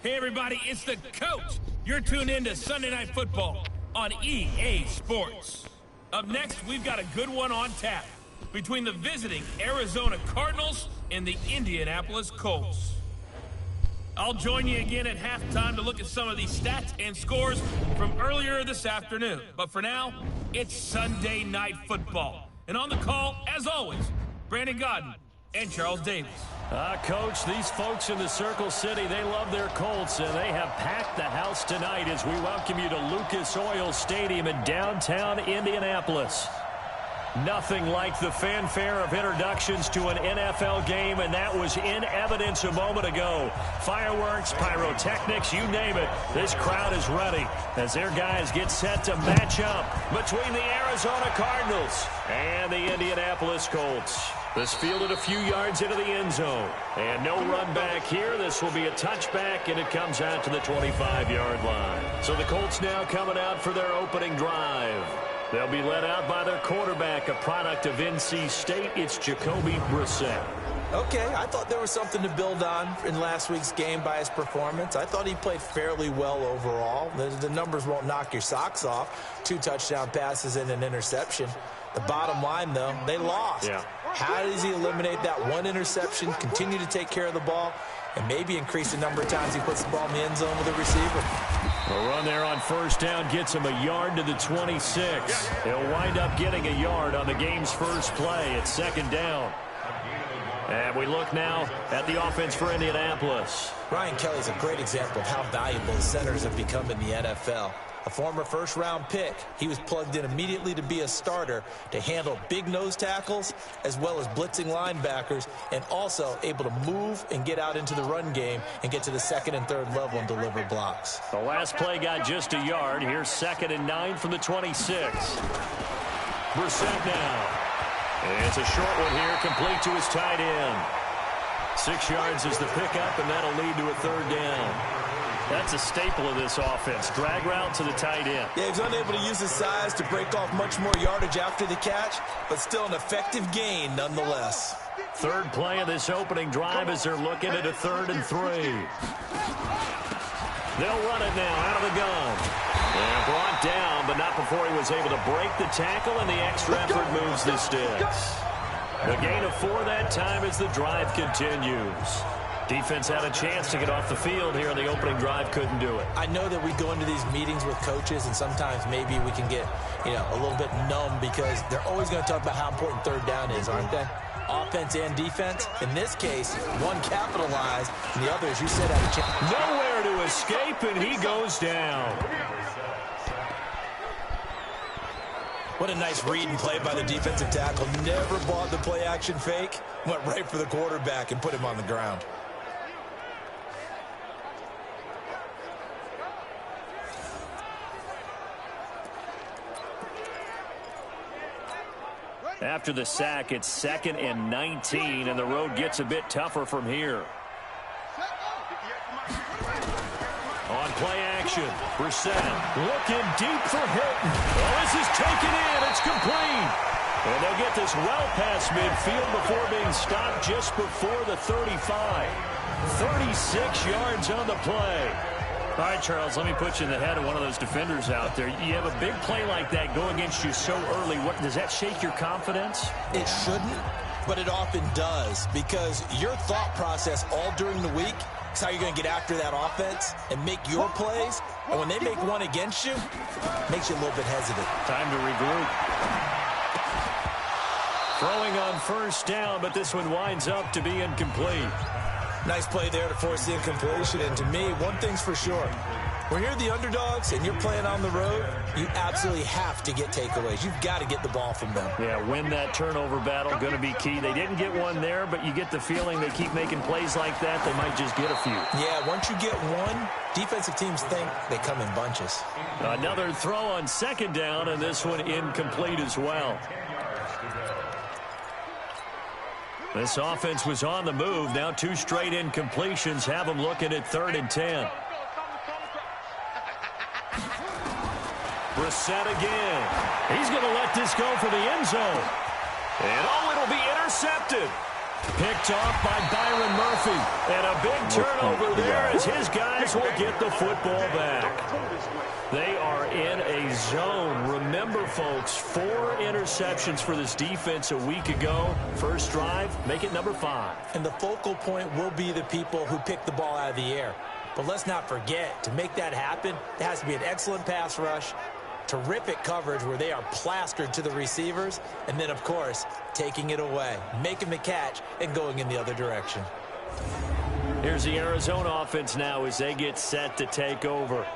Hey everybody, it's the Coach. You're tuned in to Sunday Night Football on EA Sports. Up next, we've got a good one on tap between the visiting Arizona Cardinals and the Indianapolis Colts. I'll join you again at halftime to look at some of these stats and scores from earlier this afternoon. But for now, it's Sunday Night Football. And on the call, as always, Brandon Godden and Charles Davis. Coach, these folks in the Circle City, they love their Colts, and they have packed the house tonight as we welcome you to Lucas Oil Stadium in downtown Indianapolis. Nothing like the fanfare of introductions to an NFL game, and that was in evidence a moment ago. Fireworks, pyrotechnics, you name it. This crowd is ready as their guys get set to match up between the Arizona Cardinals and the Indianapolis Colts. This fielded a few yards into the end zone. And no run back here. This will be a touchback, and it comes out to the 25-yard line. So the Colts now coming out for their opening drive. They'll be led out by their quarterback, a product of NC State. It's Jacoby Brissett. Okay, I thought there was something to build on in last week's game by his performance. I thought he played fairly well overall. The numbers won't knock your socks off. 2 touchdown passes and an interception. The bottom line, though, they lost. Yeah. How does he eliminate that one interception, continue to take care of the ball, and maybe increase the number of times he puts the ball in the end zone with a receiver? A run there on first down gets him a yard to the 26. He'll wind up getting a yard on the game's first play at second down. And we look now at the offense for Indianapolis. Ryan Kelly's a great example of how valuable the centers have become in the NFL. A former first-round pick, he was plugged in immediately to be a starter to handle big nose tackles as well as blitzing linebackers, and also able to move and get out into the run game and get to the second and third level and deliver blocks. The last play got just a yard. Here's 2nd and 9 from the 26. Brissett now. And it's a short one here, complete to his tight end. 6 yards is the pickup, and that'll lead to a third down. That's a staple of this offense. Drag route to the tight end. Yeah, he's unable to use his size to break off much more yardage after the catch, but still an effective gain nonetheless. Third play of this opening drive as they're looking at a 3rd and 3. They'll run it now out of the gun. And brought down, but not before he was able to break the tackle, and the extra effort moves the sticks. The gain of 4 that time as the drive continues. Defense had a chance to get off the field here in the opening drive, couldn't do it. I know that we go into these meetings with coaches, and sometimes maybe we can get, a little bit numb because they're always going to talk about how important third down is, aren't they? Offense and defense. In this case, one capitalized, and the other, as you said, had a chance. Nowhere to escape, and he goes down. What a nice read and play by the defensive tackle. Never bought the play-action fake. Went right for the quarterback and put him on the ground. After the sack, it's 2nd and 19, and the road gets a bit tougher from here. On play action, Brissett looking deep for Hilton. Well, this is taken in. It's complete. And they'll get this well past midfield before being stopped just before the 35. 36 yards on the play. All right, Charles, let me put you in the head of one of those defenders out there. You have a big play like that go against you so early. Does that shake your confidence? It shouldn't, but it often does, because your thought process all during the week is how you're going to get after that offense and make your plays. And when they make one against you, it makes you a little bit hesitant. Time to regroup. Throwing on first down, but this one winds up to be incomplete. Nice play there to force the incompletion. And to me, one thing's for sure. When you're the underdogs and you're playing on the road, you absolutely have to get takeaways. You've got to get the ball from them. Yeah, win that turnover battle, going to be key. They didn't get one there, but you get the feeling they keep making plays like that, they might just get a few. Yeah, once you get one, defensive teams think they come in bunches. Another throw on 2nd down, and this one incomplete as well. This offense was on the move. Now 2 straight incompletions have them looking at 3rd and 10. Brissett again. He's going to let this go for the end zone. And it'll be intercepted. Picked off by Byron Murphy. And a big turnover there as his guys will get the football back. They are in a zone. Remember, folks, 4 interceptions for this defense a week ago. First drive, make it number 5. And the focal point will be the people who pick the ball out of the air. But let's not forget, to make that happen, there has to be an excellent pass rush, terrific coverage where they are plastered to the receivers, and then, of course, taking it away, making the catch, and going in the other direction. Here's the Arizona offense now as they get set to take over.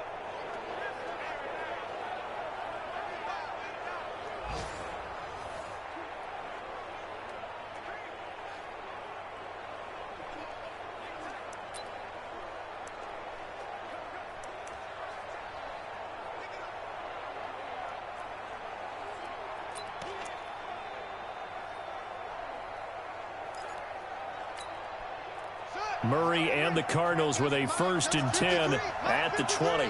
Murray and the Cardinals with a 1st and 10 at the 20.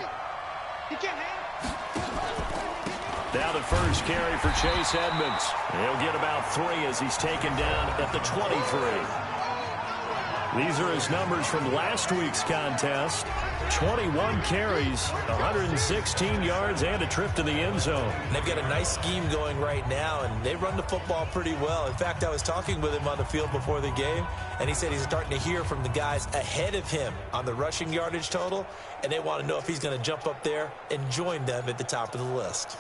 Now the first carry for Chase Edmunds. He'll get about 3 as he's taken down at the 23. These are his numbers from last week's contest. 21 carries, 116 yards, and a trip to the end zone. And they've got a nice scheme going right now, and they run the football pretty well. In fact, I was talking with him on the field before the game, and he said he's starting to hear from the guys ahead of him on the rushing yardage total, and they want to know if he's going to jump up there and join them at the top of the list.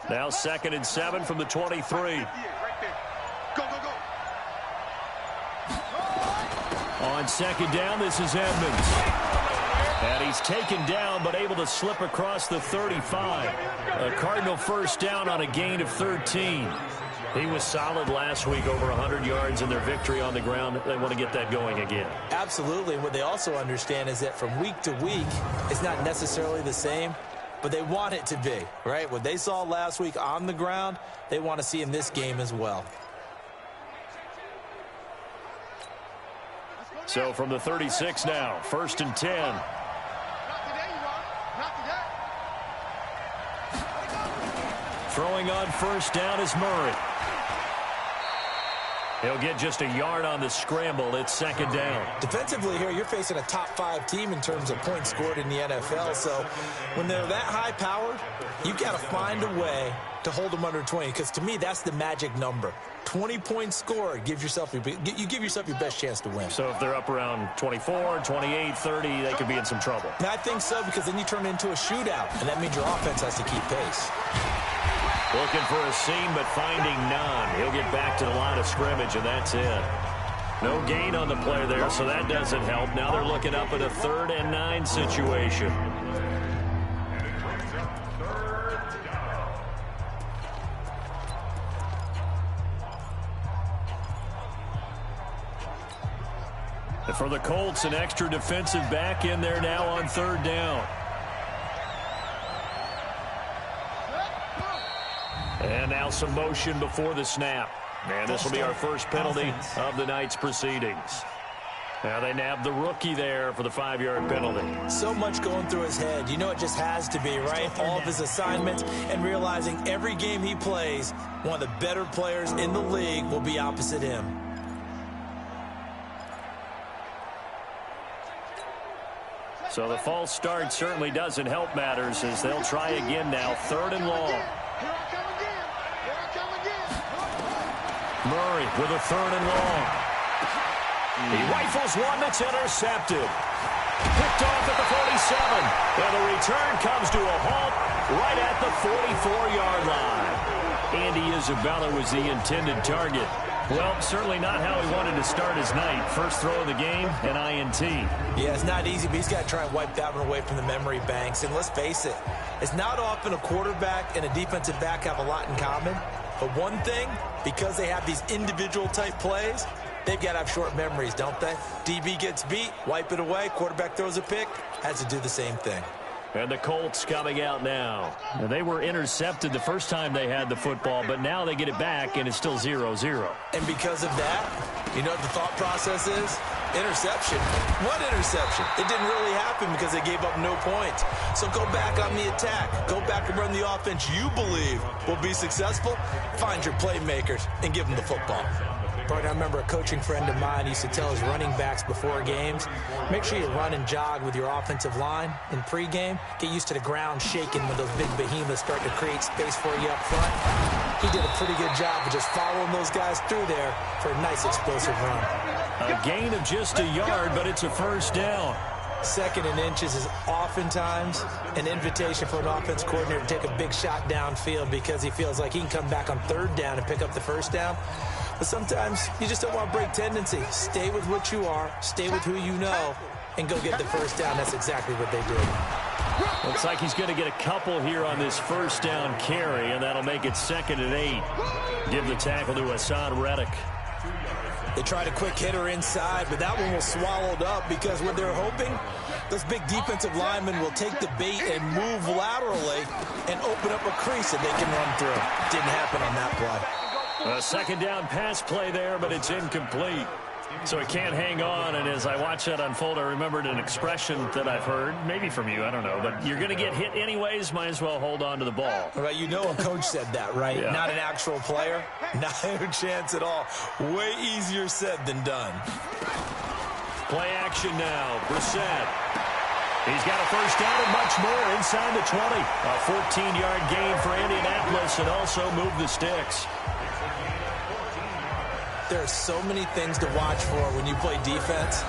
Now 2nd and 7 from the 23. On 2nd down, this is Edmunds. And he's taken down, but able to slip across the 35. A Cardinal first down on a gain of 13. He was solid last week, over 100 yards in their victory on the ground. They want to get that going again. Absolutely. And what they also understand is that from week to week, it's not necessarily the same, but they want it to be, right? What they saw last week on the ground, they want to see in this game as well. So from the 36 now, 1st and 10. Throwing on 1st down is Murray. He'll get just a yard on the scramble. It's 2nd down. Defensively here, you're facing a top 5 team in terms of points scored in the NFL. So when they're that high-powered, you've got to find a way to hold them under 20. Because to me, that's the magic number. 20 points scored gives yourself you give yourself your best chance to win. So if they're up around 24, 28, 30, they could be in some trouble. And I think so, because then you turn it into a shootout, and that means your offense has to keep pace. Looking for a seam, but finding none. He'll get back to the line of scrimmage, and that's it. No gain on the play there, so that doesn't help. Now they're looking up at a 3rd and 9 situation. And for the Colts, an extra defensive back in there now on 3rd down. And now some motion before the snap. And this will be our first penalty of the night's proceedings. Now they nabbed the rookie there for the 5-yard penalty. So much going through his head. You know it just has to be, right? All of his assignments and realizing every game he plays, one of the better players in the league will be opposite him. So the false start certainly doesn't help matters as they'll try again now. 3rd and long. Murray with a 3rd and long. He rifles one that's intercepted. Picked off at the 47. And the return comes to a halt right at the 44-yard line. Andy Isabella was the intended target. Well, certainly not how he wanted to start his night. First throw of the game, an INT. Yeah, it's not easy, but he's got to try and wipe that one away from the memory banks. And let's face it, it's not often a quarterback and a defensive back have a lot in common. But one thing, because they have these individual type plays, they've got to have short memories, don't they? DB gets beat, wipe it away, quarterback throws a pick, has to do the same thing. And the Colts coming out now. And they were intercepted the first time they had the football, but now they get it back, and it's still 0-0. And because of that, you know what the thought process is? Interception. What interception? It didn't really happen because they gave up no points. So go back on the attack. Go back and run the offense you believe will be successful. Find your playmakers and give them the football. Partner, I remember a coaching friend of mine used to tell his running backs before games, make sure you run and jog with your offensive line in pregame. Get used to the ground shaking when those big behemoths start to create space for you up front. He did a pretty good job of just following those guys through there for a nice explosive run. A gain of just a yard, but it's a first down. Second and inches is oftentimes an invitation for an offense coordinator to take a big shot downfield because he feels like he can come back on third down and pick up the first down. But sometimes you just don't want to break tendency. Stay with what you are, stay with who you know, and go get the first down. That's exactly what they did. Looks like he's going to get a couple here on this first down carry, and that'll make it 2nd and 8. Give the tackle to Hassan Reddick. They tried a quick hitter inside, but that one was swallowed up because what they're hoping, those big defensive linemen will take the bait and move laterally and open up a crease that they can run through. Didn't happen on that play. A 2nd down pass play there, but it's incomplete. So he can't hang on, and as I watch that unfold, I remembered an expression that I've heard, maybe from you, I don't know, but you're going to get hit anyways, might as well hold on to the ball. Right, you know a coach said that, right? Yeah. Not an actual player. Not a chance at all. Way easier said than done. Play action now. Brissett. He's got a first down and much more inside the 20. A 14-yard gain for Indianapolis and also move the sticks. There are so many things to watch for when you play defense,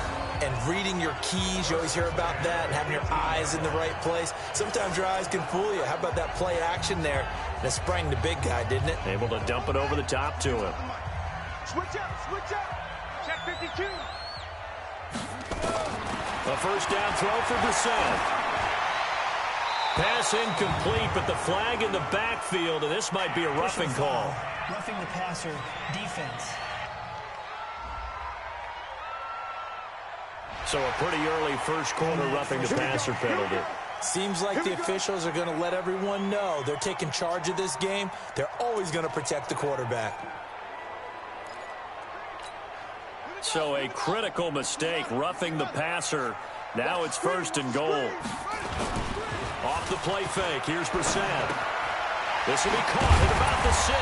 and reading your keys, you always hear about that, and having your eyes in the right place. Sometimes your eyes can fool you. How about that play action there? And it sprang the big guy, didn't it? Able to dump it over the top to him. Switch up. Check 52. A first down throw for Brissett. Pass incomplete, but the flag in the backfield, and this might be a roughing call. Roughing the passer, defense. So a pretty early first quarter roughing the passer penalty. Seems like the officials are going to let everyone know they're taking charge of this game. They're always going to protect the quarterback. So a critical mistake, roughing the passer. Now it's 1st and goal. Off the play fake, here's Brissett. This will be caught at about the 6.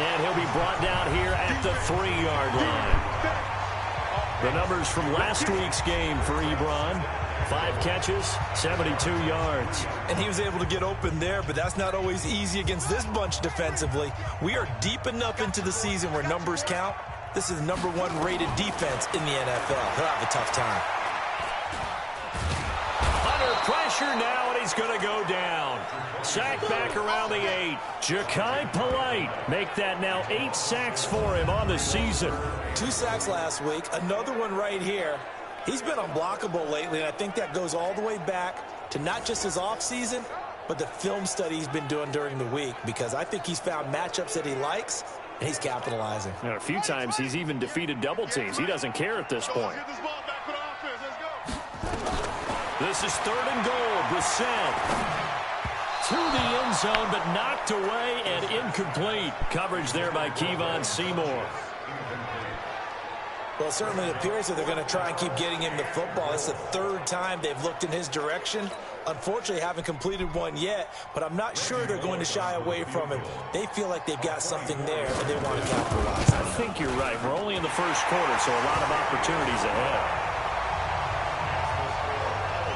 And he'll be brought down here at the 3-yard line. The numbers from last week's game for Ebron. 5 catches, 72 yards. And he was able to get open there, but that's not always easy against this bunch defensively. We are deep enough into the season where numbers count. This is the #1 rated defense in the NFL. He'll have a tough time. Under pressure now, and he's going to go down. Sacked back around the 8. Ja'Kai Polite make that now 8 sacks for him on the season. 2 sacks last week, another one right here. He's been unblockable lately, and I think that goes all the way back to not just his offseason, but the film study he's been doing during the week, because I think he's found matchups that he likes, and he's capitalizing. A few times he's even defeated double teams. He doesn't care at this point. This is 3rd and goal. Brissett to the end zone, but knocked away and incomplete. Coverage there by Kevon Seymour. Well, it certainly appears that they're going to try and keep getting him the football. It's the 3rd time they've looked in his direction. Unfortunately, haven't completed one yet, but I'm not sure they're going to shy away from him. They feel like they've got something there, and they want to capitalize. I think you're right. We're only in the first quarter, so a lot of opportunities ahead.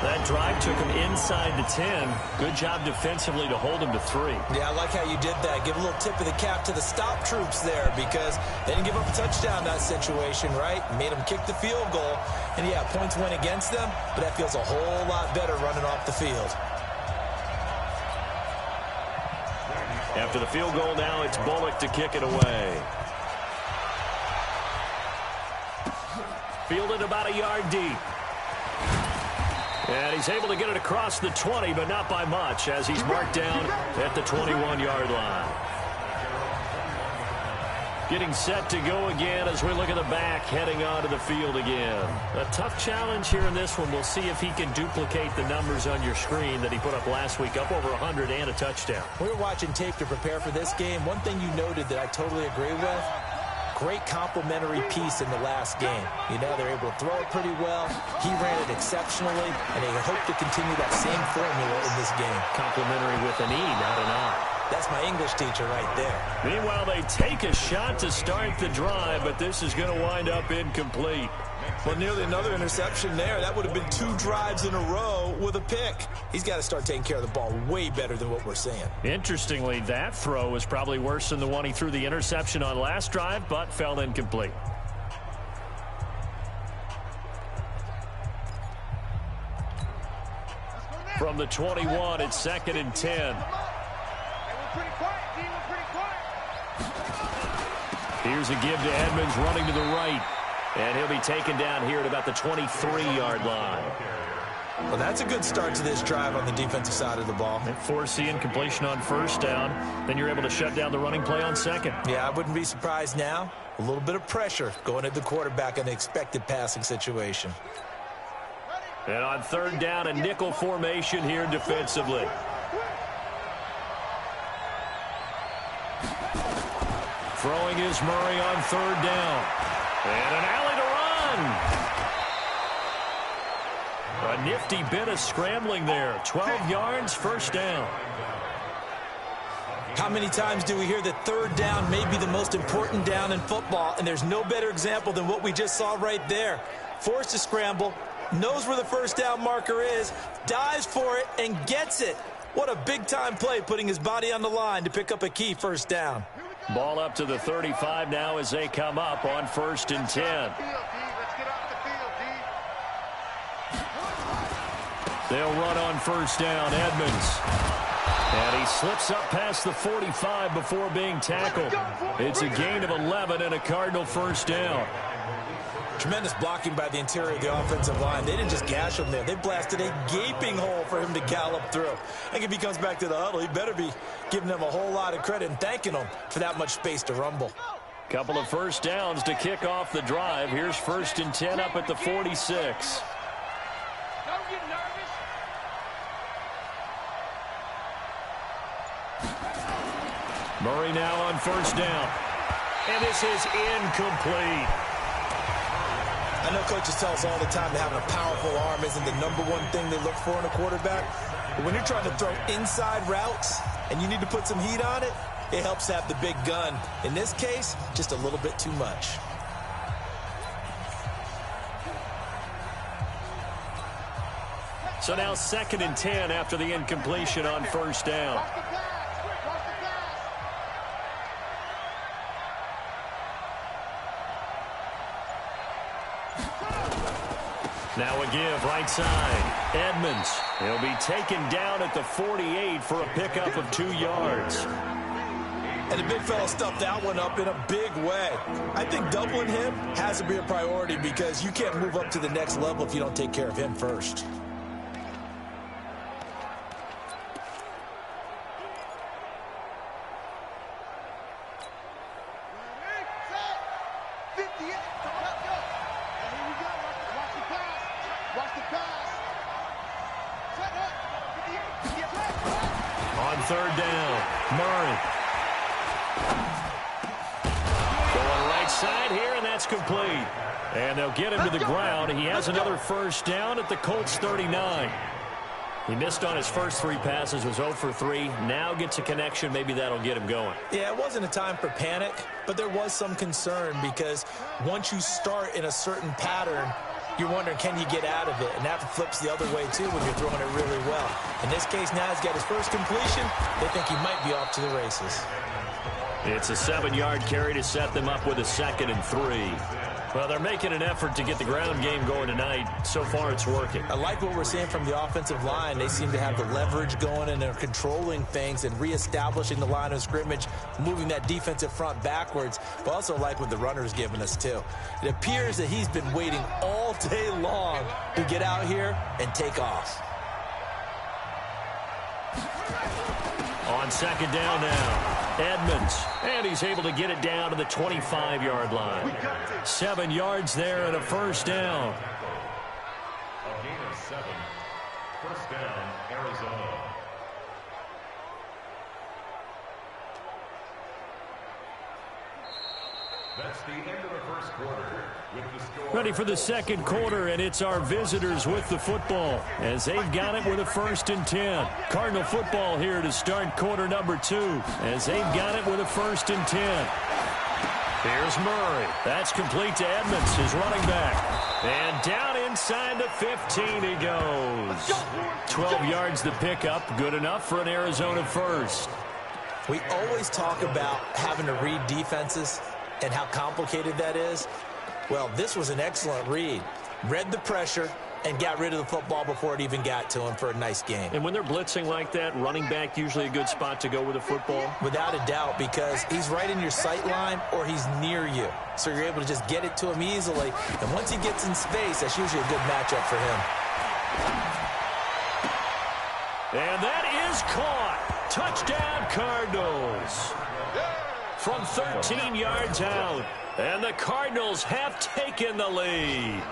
That drive took him inside the 10. Good job defensively to hold him to 3. Yeah, I like how you did that. Give a little tip of the cap to the stop troops there, because they didn't give up a touchdown in that situation, right? Made them kick the field goal. And, yeah, points went against them, but that feels a whole lot better running off the field. After the field goal now, it's Bullock to kick it away. Fielded about a yard deep. And he's able to get it across the 20, but not by much, as he's marked down at the 21-yard line. Getting set to go again as we look at the back, heading onto the field again. A tough challenge here in this one. We'll see if he can duplicate the numbers on your screen that he put up last week, up over 100 and a touchdown. We were watching tape to prepare for this game. One thing you noted that I totally agree with, great complimentary piece in the last game. You know, they're able to throw it pretty well. He ran it exceptionally, and they hope to continue that same formula in this game. Complimentary with an E, not an I. That's my English teacher right there. Meanwhile, they take a shot to start the drive, but this is going to wind up incomplete. Well, nearly another interception there. That would have been 2 drives in a row with a pick. He's got to start taking care of the ball way better than what we're seeing. Interestingly, that throw was probably worse than the one he threw the interception on last drive, but fell incomplete. From the 21, it's 2nd and 10. Here's a give to Edmunds running to the right. And he'll be taken down here at about the 23-yard line. Well, that's a good start to this drive on the defensive side of the ball. They force the incompletion on first down. Then you're able to shut down the running play on second. Yeah, I wouldn't be surprised now. A little bit of pressure going at the quarterback in the expected passing situation. And on 3rd down, a nickel formation here defensively. Throwing is Murray on 3rd down. And an alley to run. A nifty bit of scrambling there. 12 yards, 1st down. How many times do we hear that 3rd down may be the most important down in football, and there's no better example than what we just saw right there. Forced to scramble, knows where the 1st down marker is, dives for it, and gets it. What a big-time play, putting his body on the line to pick up a key 1st down. Ball up to the 35 now as they come up on 1st and 10. They'll run on 1st down, Edmunds. And he slips up past the 45 before being tackled. It's a gain of 11 and a Cardinal 1st down. Tremendous blocking by the interior of the offensive line. They didn't just gash him there. They blasted a gaping hole for him to gallop through. I think if he comes back to the huddle, he better be giving them a whole lot of credit and thanking them for that much space to rumble. Couple of 1st downs to kick off the drive. Here's 1st and 10 up at the 46. Murray now on 1st down. And this is incomplete. I know coaches tell us all the time that having a powerful arm isn't the #1 thing they look for in a quarterback. But when you're trying to throw inside routes and you need to put some heat on it, it helps to have the big gun. In this case, just a little bit too much. So now 2nd and 10 after the incompletion on 1st down. Now a give right side. Edmunds. He'll be taken down at the 48 for a pickup of 2 yards. And the big fella stuffed that one up in a big way. I think doubling him has to be a priority because you can't move up to the next level if you don't take care of him first. On 3rd down, Murray. Going right side here, and that's complete. And they'll get him to the ground. He has another 1st down at the Colts 39. He missed on his first 3 passes, was 0 for 3. Now gets a connection. Maybe that'll get him going. Yeah, it wasn't a time for panic, but there was some concern because once you start in a certain pattern, you're wondering, can you get out of it? And that flips the other way, too, when you're throwing it really well. In this case, now he's got his first completion. They think he might be off to the races. It's a 7-yard carry to set them up with a 2nd and 3. Well, they're making an effort to get the ground game going tonight. So far, it's working. I like what we're seeing from the offensive line. They seem to have the leverage going, and they're controlling things and reestablishing the line of scrimmage, moving that defensive front backwards. But also like what the runner's giving us, too. It appears that he's been waiting all day long to get out here and take off. On 2nd down now. Edmunds, and he's able to get it down to the 25-yard line. 7 yards there and a 1st down. A gain of 7. 1st down, Arizona. That's the end of the first quarter. With the score, Ready for the second quarter, and it's our visitors with the football as they've got it with a 1st and 10. Cardinal football here to start quarter number 2 as they've got it with a 1st and 10. Here's Murray. That's complete to Edmunds, his running back. And down inside the 15 he goes. 12 yards the pickup, good enough for an Arizona first. We always talk about having to read defenses and how complicated that is. Well, this was an excellent read. Read the pressure and got rid of the football before it even got to him for a nice game. And when they're blitzing like that, running back usually a good spot to go with the football? Without a doubt, because he's right in your sight line or he's near you. So you're able to just get it to him easily. And once he gets in space, that's usually a good matchup for him. And that is caught. Touchdown, Cardinals. From 13 yards out. And the Cardinals have taken the lead.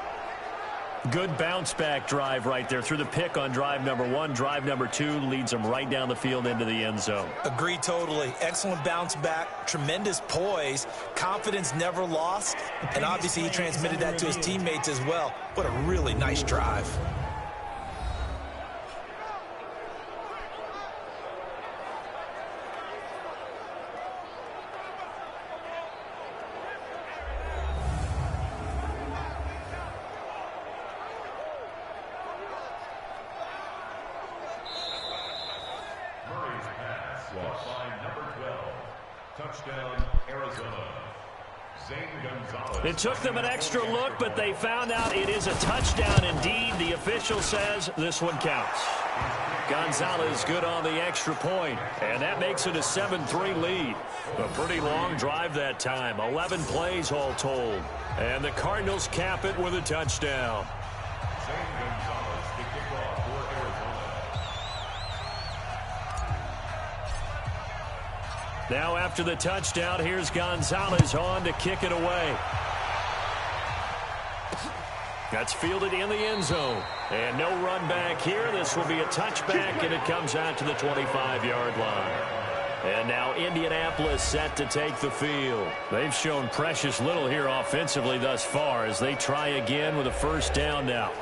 Good bounce-back drive right there through the pick on drive number 1. Drive number 2 leads them right down the field into the end zone. Agree totally. Excellent bounce back, tremendous poise, confidence never lost, and obviously he transmitted that to his teammates as well. What a really nice drive. Touchdown, Arizona. It took them an extra look, but they found out it is a touchdown indeed. The official says this one counts. Gonzalez good on the extra point, and that makes it a 7-3 lead. A pretty long drive that time, 11 plays all told. And the Cardinals cap it with a touchdown. Gonzalez, the kickoff for Arizona. Now after the touchdown, here's Gonzalez on to kick it away. That's fielded in the end zone. And no run back here. This will be a touchback, and it comes out to the 25-yard line. And now Indianapolis set to take the field. They've shown precious little here offensively thus far as they try again with a first down now.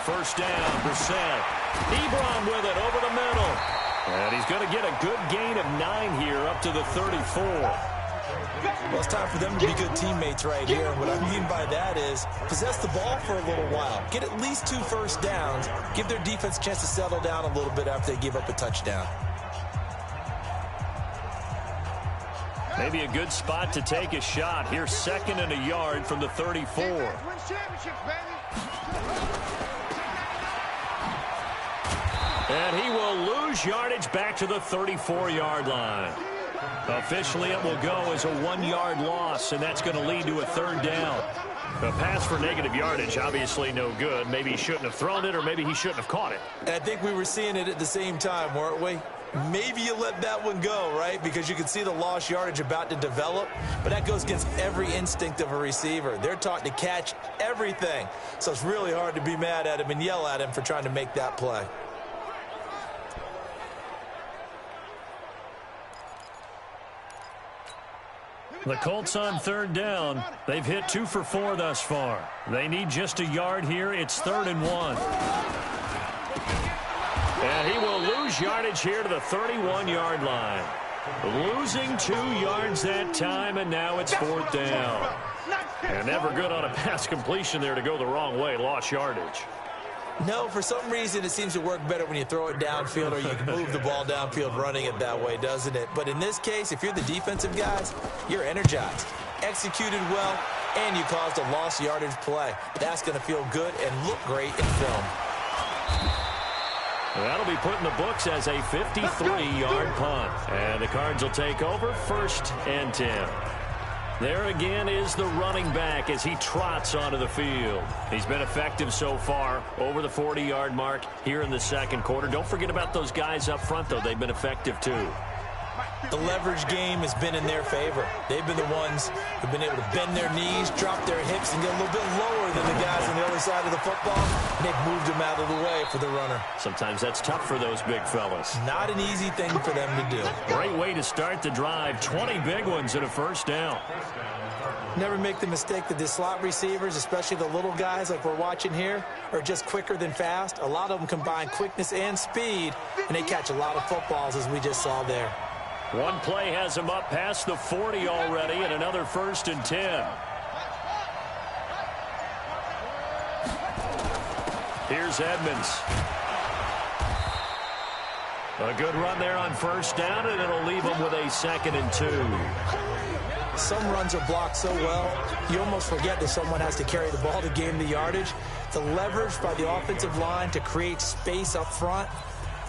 First down, Brissett. Ebron with it over the middle. And he's going to get a good gain of 9 here up to the 34. Well, it's time for them to be good teammates right here. And what I mean by that is possess the ball for a little while. Get at least 2 first downs. Give their defense a chance to settle down a little bit after they give up a touchdown. Maybe a good spot to take a shot. Here's 2nd and a yard from the 34. And he will lose yardage back to the 34-yard line. Officially, it will go as a 1-yard loss, and that's going to lead to a 3rd down. A pass for negative yardage, obviously no good. Maybe he shouldn't have thrown it, or maybe he shouldn't have caught it. And I think we were seeing it at the same time, weren't we? Maybe you let that one go, right? Because you can see the lost yardage about to develop. But that goes against every instinct of a receiver. They're taught to catch everything. So it's really hard to be mad at him and yell at him for trying to make that play. The Colts on 3rd down. They've hit 2 for 4 thus far. They need just a yard here. It's 3rd and 1. And he will lose yardage here to the 31-yard line. Losing 2 yards that time, and now it's 4th down. And never good on a pass completion there to go the wrong way. Lost yardage. No, for some reason it seems to work better when you throw it downfield or you can move the ball downfield running it that way, doesn't it? But in this case, if you're the defensive guys, you're energized, executed well, and you caused a lost yardage play. That's going to feel good and look great in film. That'll be put in the books as a 53-yard punt. And the Cards will take over 1st and 10. There again is the running back as he trots onto the field. He's been effective so far over the 40-yard mark here in the second quarter. Don't forget about those guys up front, though. They've been effective, too. The leverage game has been in their favor. They've been the ones who've been able to bend their knees, drop their hips, and get a little bit lower than the guys on the other side of the football. And they've moved them out of the way for the runner. Sometimes that's tough for those big fellas. Not an easy thing for them to do. Great way to start the drive. 20 big ones and a first down. Never make the mistake that the slot receivers, especially the little guys like we're watching here, are just quicker than fast. A lot of them combine quickness and speed, and they catch a lot of footballs, as we just saw there. One play has him up past the 40 already, and another 1st and 10. Here's Edmunds. A good run there on 1st down, and it'll leave him with a 2nd and 2. Some runs are blocked so well, you almost forget that someone has to carry the ball to gain the yardage. The leverage by the offensive line to create space up front,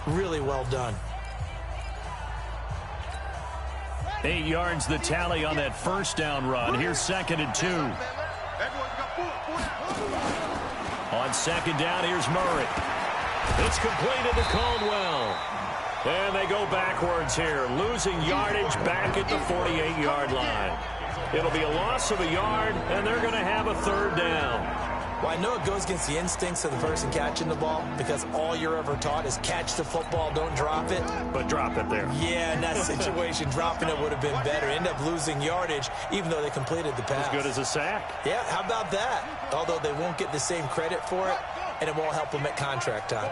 really well done. 8 yards the tally on that 1st down run. Here's 2nd and 2. On 2nd down, here's Murray. It's completed to Caldwell. And they go backwards here, losing yardage back at the 48-yard line. It'll be a loss of a yard, and they're going to have a 3rd down. Well, I know it goes against the instincts of the person catching the ball because all you're ever taught is catch the football, don't drop it. But drop it there. Yeah, in that situation, dropping it would have been better. End up losing yardage, even though they completed the pass. As good as a sack. Yeah, how about that? Although they won't get the same credit for it, and it won't help them at contract time.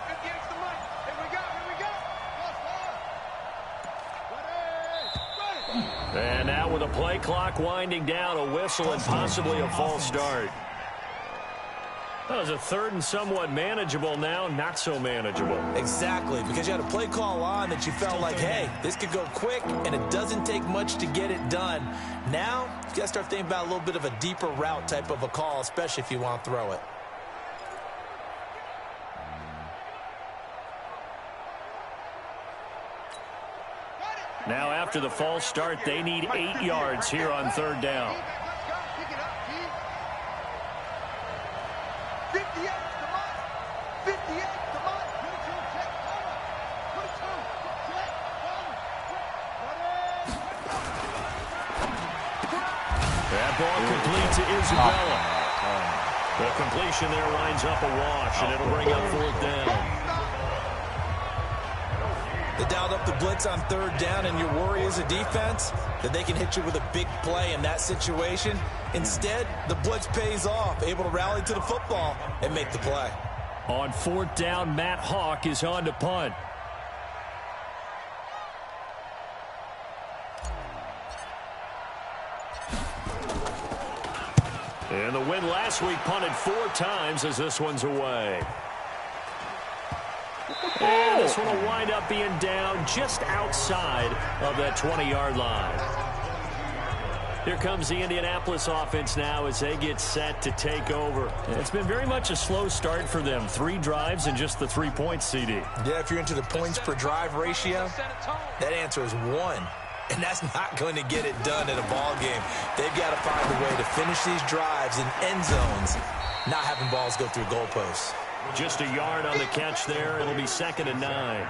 And now with a play clock winding down, a whistle and possibly a false start. That was a 3rd and somewhat manageable, now not so manageable. Exactly, because you had a play call on that you felt like, hey, this could go quick, and it doesn't take much to get it done. Now, you got to start thinking about a little bit of a deeper route type of a call, especially if you want to throw it. Now after the false start, they need 8 yards here on 3rd down. That ball complete to Isabella. The completion there lines up a wash, and it'll bring up 4th down. They dialed up the blitz on 3rd down, and your worry as a defense that they can hit you with a big play in that situation. Instead, the blitz pays off, able to rally to the football and make the play. On 4th down, Matt Hawk is on to punt. And the win last week punted 4 times as this one's away. And this one will wind up being down just outside of that 20-yard line. Here comes the Indianapolis offense now as they get set to take over. It's been very much a slow start for them. 3 drives and just the 3 points, CD. Yeah, if you're into the points per drive ratio, that answer is 1. And that's not going to get it done in a ball game. They've got to find a way to finish these drives in end zones, not having balls go through goalposts. Just a yard on the catch there. It'll be 2nd and 9.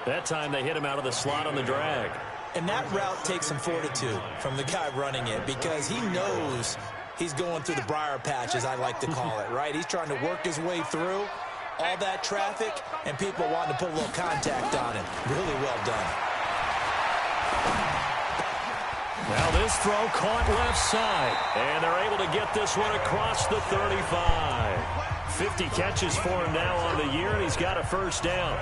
That time they hit him out of the slot on the drag. And that route takes some fortitude from the guy running it because he knows he's going through the briar patch, as I like to call it, right? He's trying to work his way through all that traffic and people wanting to put a little contact on him. Really well done. Now this throw caught left side, and they're able to get this one across the 35. 50 catches for him now on the year, and he's got a 1st down.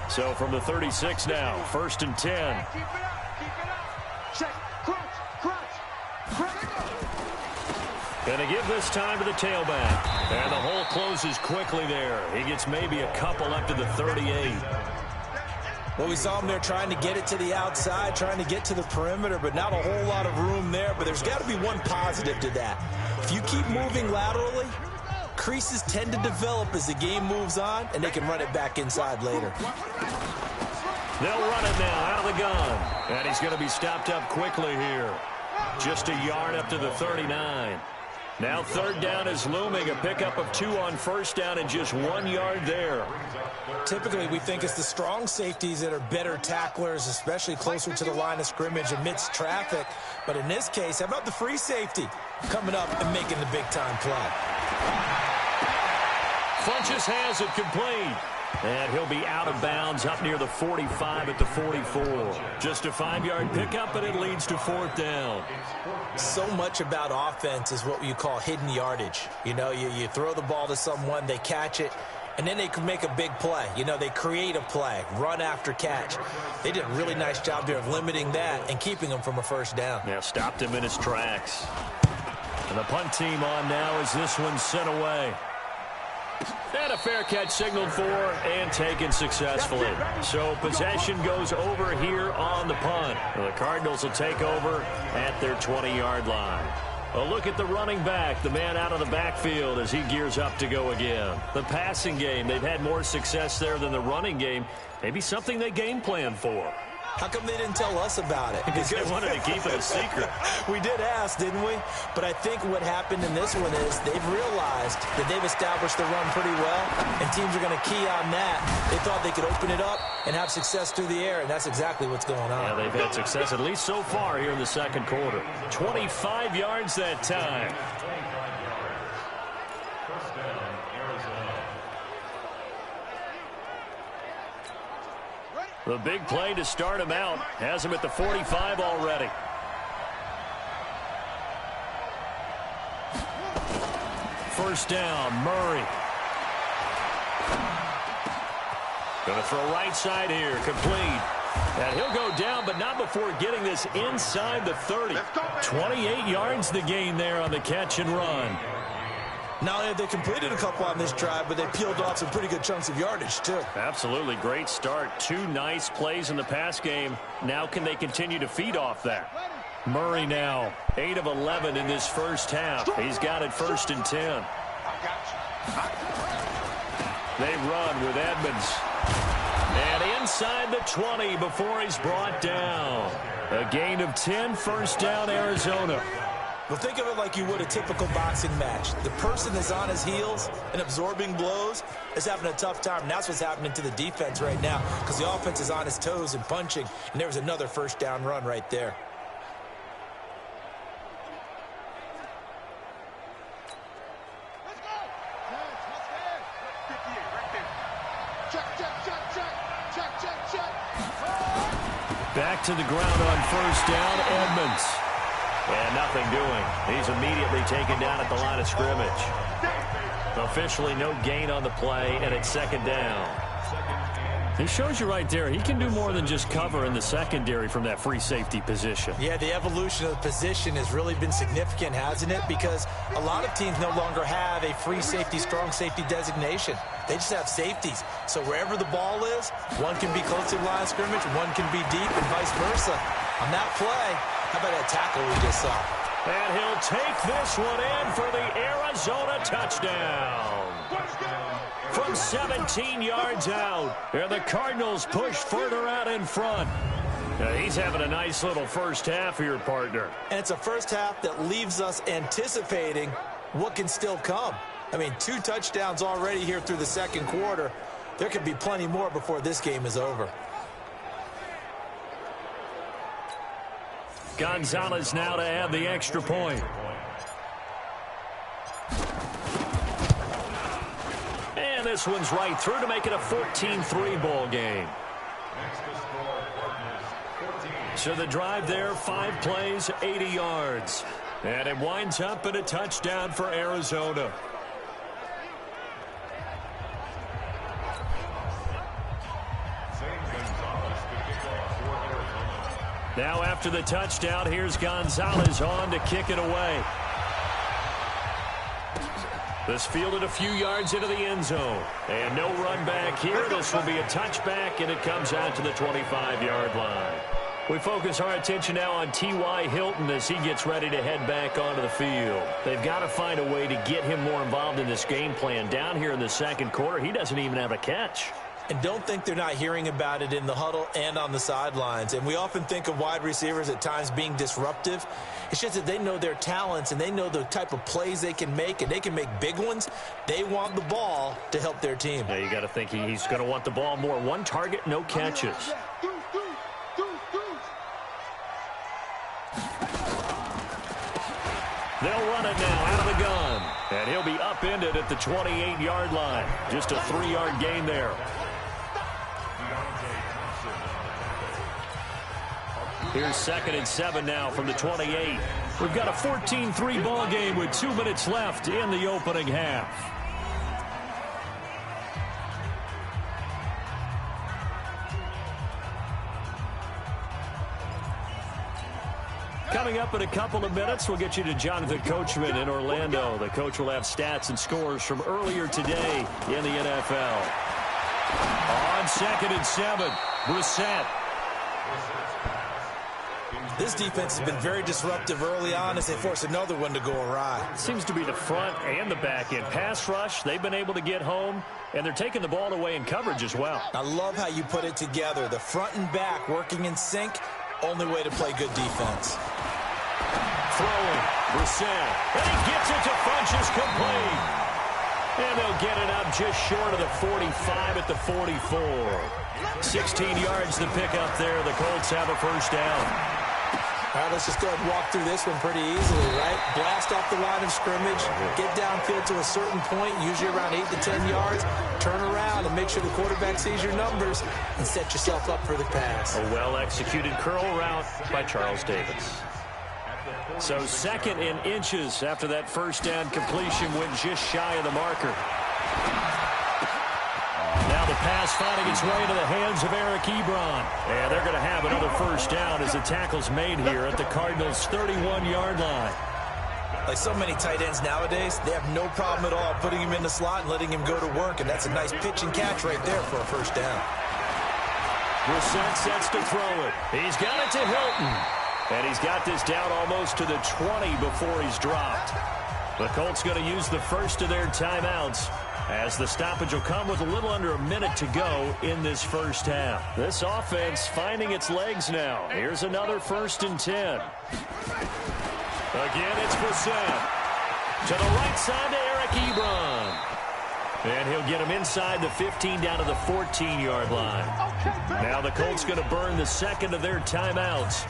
So from the 36 now, 1st and 10. Keep it up. Check, crunch. And they give this time to the tailback. And the hole closes quickly there. He gets maybe a couple up to the 38. Well, we saw him there trying to get it to the outside, trying to get to the perimeter, but not a whole lot of room there. But there's got to be one positive to that. If you keep moving laterally, creases tend to develop as the game moves on, and they can run it back inside later. They'll run it now out of the gun. And he's going to be stopped up quickly here. Just a yard up to the 39. Now third down is looming. A pickup of 2 on first down and just 1 yard there. Typically, we think it's the strong safeties that are better tacklers, especially closer to the line of scrimmage amidst traffic. But in this case, how about the free safety coming up and making the big-time play? Funches has it complete. And he'll be out of bounds up near the 45 at the 44. Just a 5-yard pickup, and it leads to fourth down. So much about offense is what you call hidden yardage. You know, you throw the ball to someone, they catch it, and then they can make a big play. You know, they create a play, run after catch. They did a really nice job there of limiting that and keeping them from a first down. Yeah, stopped him in his tracks. And the punt team on now as this one's sent away. And a fair catch signaled for and taken successfully. So possession goes over here on the punt. The Cardinals will take over at their 20-yard line. A look at the running back, the man out of the backfield as he gears up to go again. The passing game, they've had more success there than the running game. Maybe something they game plan for. How come they didn't tell us about it? Because they wanted to keep it a secret. We did ask, didn't we? But I think what happened in this one is they've realized that they've established the run pretty well, and teams are going to key on that. They thought they could open it up and have success through the air, and that's exactly what's going on. Yeah, they've had success at least so far here in the second quarter. 25 yards that time. The big play to start him out has him at the 45 already. First down, Murray. Going to throw right side here, complete. And he'll go down, but not before getting this inside the 30. 28 yards the gain there on the catch and run. Not only have they completed a couple on this drive, but they peeled off some pretty good chunks of yardage, too. Absolutely. Great start. 2 nice plays in the pass game. Now can they continue to feed off that? Murray now, 8 of 11 in this first half. He's got it 1st and 10. They run with Edmunds. And inside the 20 before he's brought down. A gain of 10, first down, Arizona. Well, think of it like you would a typical boxing match. The person is on his heels and absorbing blows is having a tough time. And that's what's happening to the defense right now because the offense is on his toes and punching. And there was another first down run right there. Let's go. Check. Back to the ground on first down, Edmunds. And nothing doing. He's immediately taken down at the line of scrimmage. Officially no gain on the play, and it's second down. He shows you right there, he can do more than just cover in the secondary from that free safety position. Yeah, the evolution of the position has really been significant, hasn't it? Because a lot of teams no longer have a free safety, strong safety designation. They just have safeties. So wherever the ball is, one can be close to the line of scrimmage, one can be deep, and vice versa. On that play, how about that tackle we just saw? And he'll take this one in for the Arizona touchdown. From 17 yards out, and the Cardinals push further out in front. He's having a nice little first half here, partner. And it's a first half that leaves us anticipating what can still come. I mean, 2 touchdowns already here through the second quarter. There could be plenty more before this game is over. Gonzalez now to add the extra point. And this one's right through to make it a 14-3 ball game. So the drive there, 5 plays, 80 yards. And it winds up in a touchdown for Arizona. Now after the touchdown, here's Gonzalez on to kick it away. This fielded a few yards into the end zone. And no run back here. This will be a touchback, and it comes out to the 25-yard line. We focus our attention now on T.Y. Hilton as he gets ready to head back onto the field. They've got to find a way to get him more involved in this game plan. Down here in the second quarter, he doesn't even have a catch. And don't think they're not hearing about it in the huddle and on the sidelines. And we often think of wide receivers at times being disruptive. It's just that they know their talents and they know the type of plays they can make, and they can make big ones. They want the ball to help their team. Yeah, you got to think he's going to want the ball more. One target, no catches. They'll run it now out of the gun. And he'll be upended at the 28-yard line. Just a 3-yard gain there. Here's 2nd and 7 now from the 28. We've got a 14-3 ball game with 2 minutes left in the opening half. Coming up in a couple of minutes, we'll get you to Jonathan Coachman in Orlando. The coach will have stats and scores from earlier today in the NFL. On 2nd and 7, Brissett. This defense has been very disruptive early on as they force another one to go awry. Seems to be the front and the back end. Pass rush, they've been able to get home, and they're taking the ball away in coverage as well. I love how you put it together. The front and back working in sync, only way to play good defense. Throwing, Brissett, and he gets it to Funchess complete. And they'll get it up just short of the 45 at the 44. 16 yards to pick up there. The Colts have a first down. All right, let's just go ahead and walk through this one pretty easily, right? Blast off the line of scrimmage, get downfield to a certain point, usually around 8 to 10 yards, turn around and make sure the quarterback sees your numbers and set yourself up for the pass. A well-executed curl route by Charles Davis. So 2nd and inches after that first down completion went just shy of the marker. Now the pass finding its way into the hands of Eric Ebron. And they're going to have another first down as the tackle's made here at the Cardinals' 31-yard line. Like so many tight ends nowadays, they have no problem at all putting him in the slot and letting him go to work. And that's a nice pitch and catch right there for a first down. Brissett sets to throw it. He's got it to Hilton. And he's got this down almost to the 20 before he's dropped. The Colts going to use the first of their timeouts as the stoppage will come with a little under a minute to go in this first half. This offense finding its legs now. Here's another 1st and 10. Again, it's Brissett. To the right side to Eric Ebron. And he'll get him inside the 15 down to the 14-yard line. Now the Colts going to burn the second of their timeouts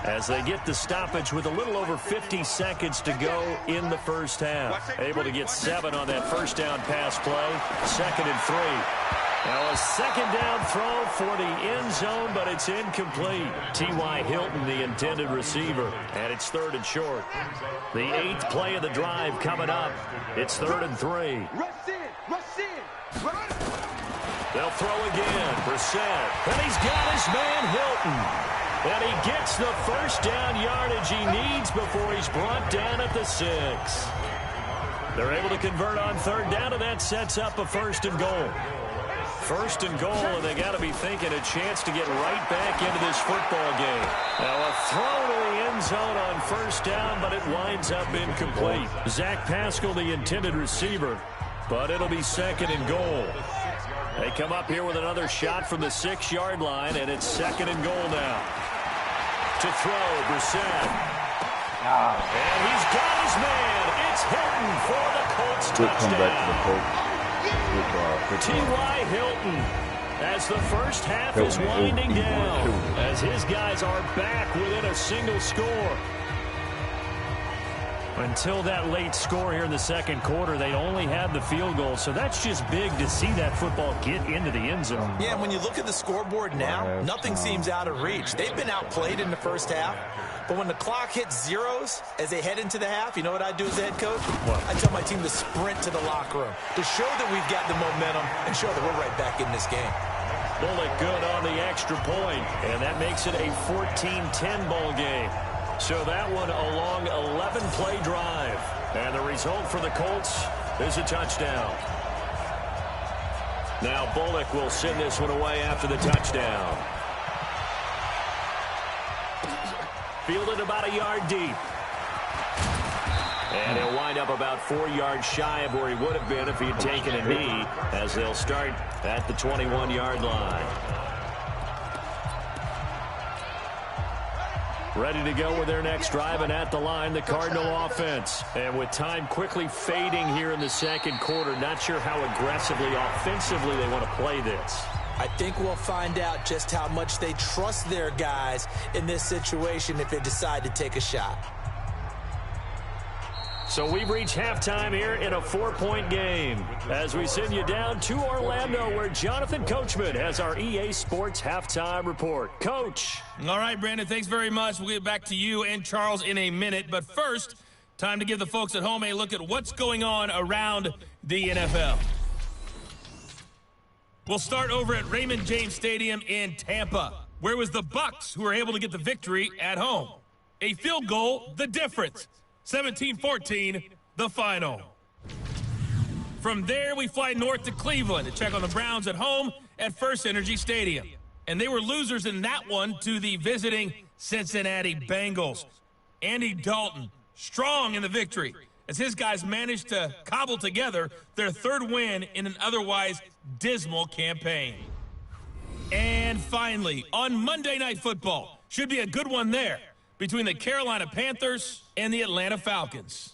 as they get the stoppage with a little over 50 seconds to go in the first half. Able to get 7 on that first down pass play. 2nd and 3. Now a second down throw for the end zone, but it's incomplete. T.Y. Hilton, the intended receiver, and it's 3rd and short. The 8th play of the drive coming up. It's 3rd and 3. They'll throw again. Brissett, and he's got his man Hilton. And he gets the first down yardage he needs before he's brought down at the 6. They're able to convert on 3rd down, and that sets up a 1st and goal. 1st and goal, and they got to be thinking a chance to get right back into this football game. Now a throw to the end zone on 1st down, but it winds up incomplete. Zach Pascal, the intended receiver, but it'll be 2nd and goal. They come up here with another shot from the 6-yard line, and it's 2nd and goal now. To throw, Brissett. And he's got his man. It's Hilton for the Colts touchdown. T.Y. Hilton, as the first half is winding down, as his guys are back within a single score. Until that late score here in the second quarter, they only had the field goal. So that's just big to see that football get into the end zone. Yeah, when you look at the scoreboard now, nothing seems out of reach. They've been outplayed in the first half. But when the clock hits zeros as they head into the half, you know what I do as the head coach? What? I tell my team to sprint to the locker room to show that we've got the momentum and show that we're right back in this game. Bullock good on the extra point, and that makes it a 14-10 ball game. So that one a long 11-play drive. And the result for the Colts is a touchdown. Now Bullock will send this one away after the touchdown. Fielded about a yard deep. And he'll wind up about 4 yards shy of where he would have been if he had taken a knee, as they'll start at the 21-yard line. Ready to go with their next drive, and at the line, the Cardinal offense. And with time quickly fading here in the second quarter, not sure how aggressively, offensively they want to play this. I think we'll find out just how much they trust their guys in this situation if they decide to take a shot. So we've reached halftime here in a 4-point game as we send you down to Orlando, where Jonathan Coachman has our EA Sports halftime report. Coach. All right, Brandon, thanks very much. We'll get back to you and Charles in a minute. But first, time to give the folks at home a look at what's going on around the NFL. We'll start over at Raymond James Stadium in Tampa, where it was the Bucs who were able to get the victory at home. A field goal, the difference. 17-14, the final. From there, we fly north to Cleveland to check on the Browns at home at First Energy Stadium. And they were losers in that one to the visiting Cincinnati Bengals. Andy Dalton, strong in the victory, as his guys managed to cobble together their third win in an otherwise dismal campaign. And finally, on Monday Night Football, should be a good one there, between the Carolina Panthers and the Atlanta Falcons.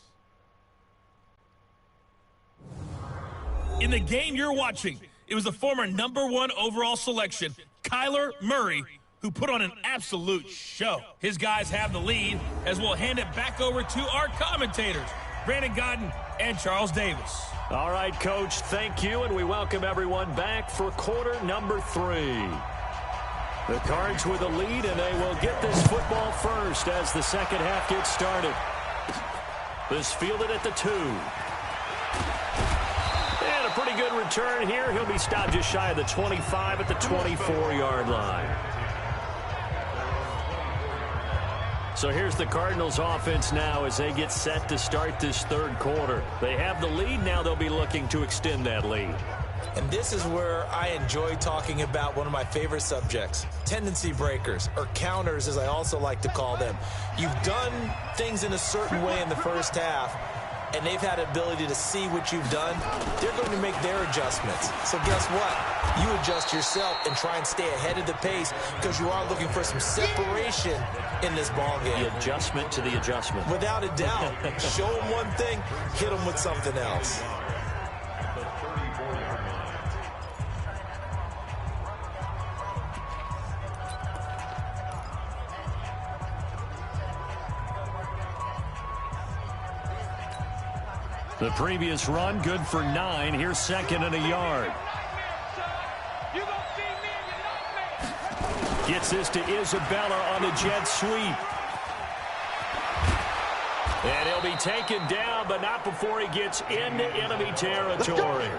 In the game you're watching, it was the former #1 overall selection, Kyler Murray, who put on an absolute show. His guys have the lead, as we'll hand it back over to our commentators, Brandon Godden and Charles Davis. All right, Coach, thank you, and we welcome everyone back for quarter number 3. The Cards with a lead, and they will get this football first as the second half gets started. This fielded at the 2. And a pretty good return here. He'll be stopped just shy of the 25 at the 24-yard line. So here's the Cardinals offense now as they get set to start this third quarter. They have the lead. Now they'll be looking to extend that lead. And this is where I enjoy talking about one of my favorite subjects, tendency breakers, or counters as I also like to call them. You've done things in a certain way in the first half, and they've had the ability to see what you've done. They're going to make their adjustments. So guess what? You adjust yourself and try and stay ahead of the pace, because you are looking for some separation in this ball game. The adjustment to the adjustment. Without a doubt. Show them one thing, hit them with something else. The previous run, good for 9. Here's second and a yard. Gets this to Isabella on the jet sweep. And he'll be taken down, but not before he gets into enemy territory.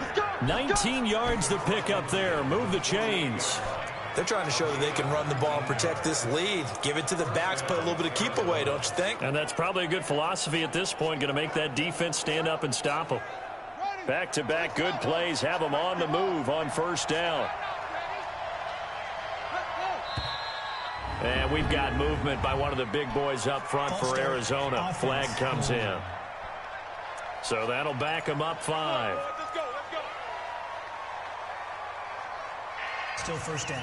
19 yards to pick up there. Move the chains. They're trying to show that they can run the ball and protect this lead. Give it to the backs, play a little bit of keep away, don't you think? And that's probably a good philosophy at this point, going to make that defense stand up and stop them. Back-to-back good plays, have them on the move on first down. And we've got movement by one of the big boys up front for Arizona. Flag comes in. So that'll back them up 5. Still first down.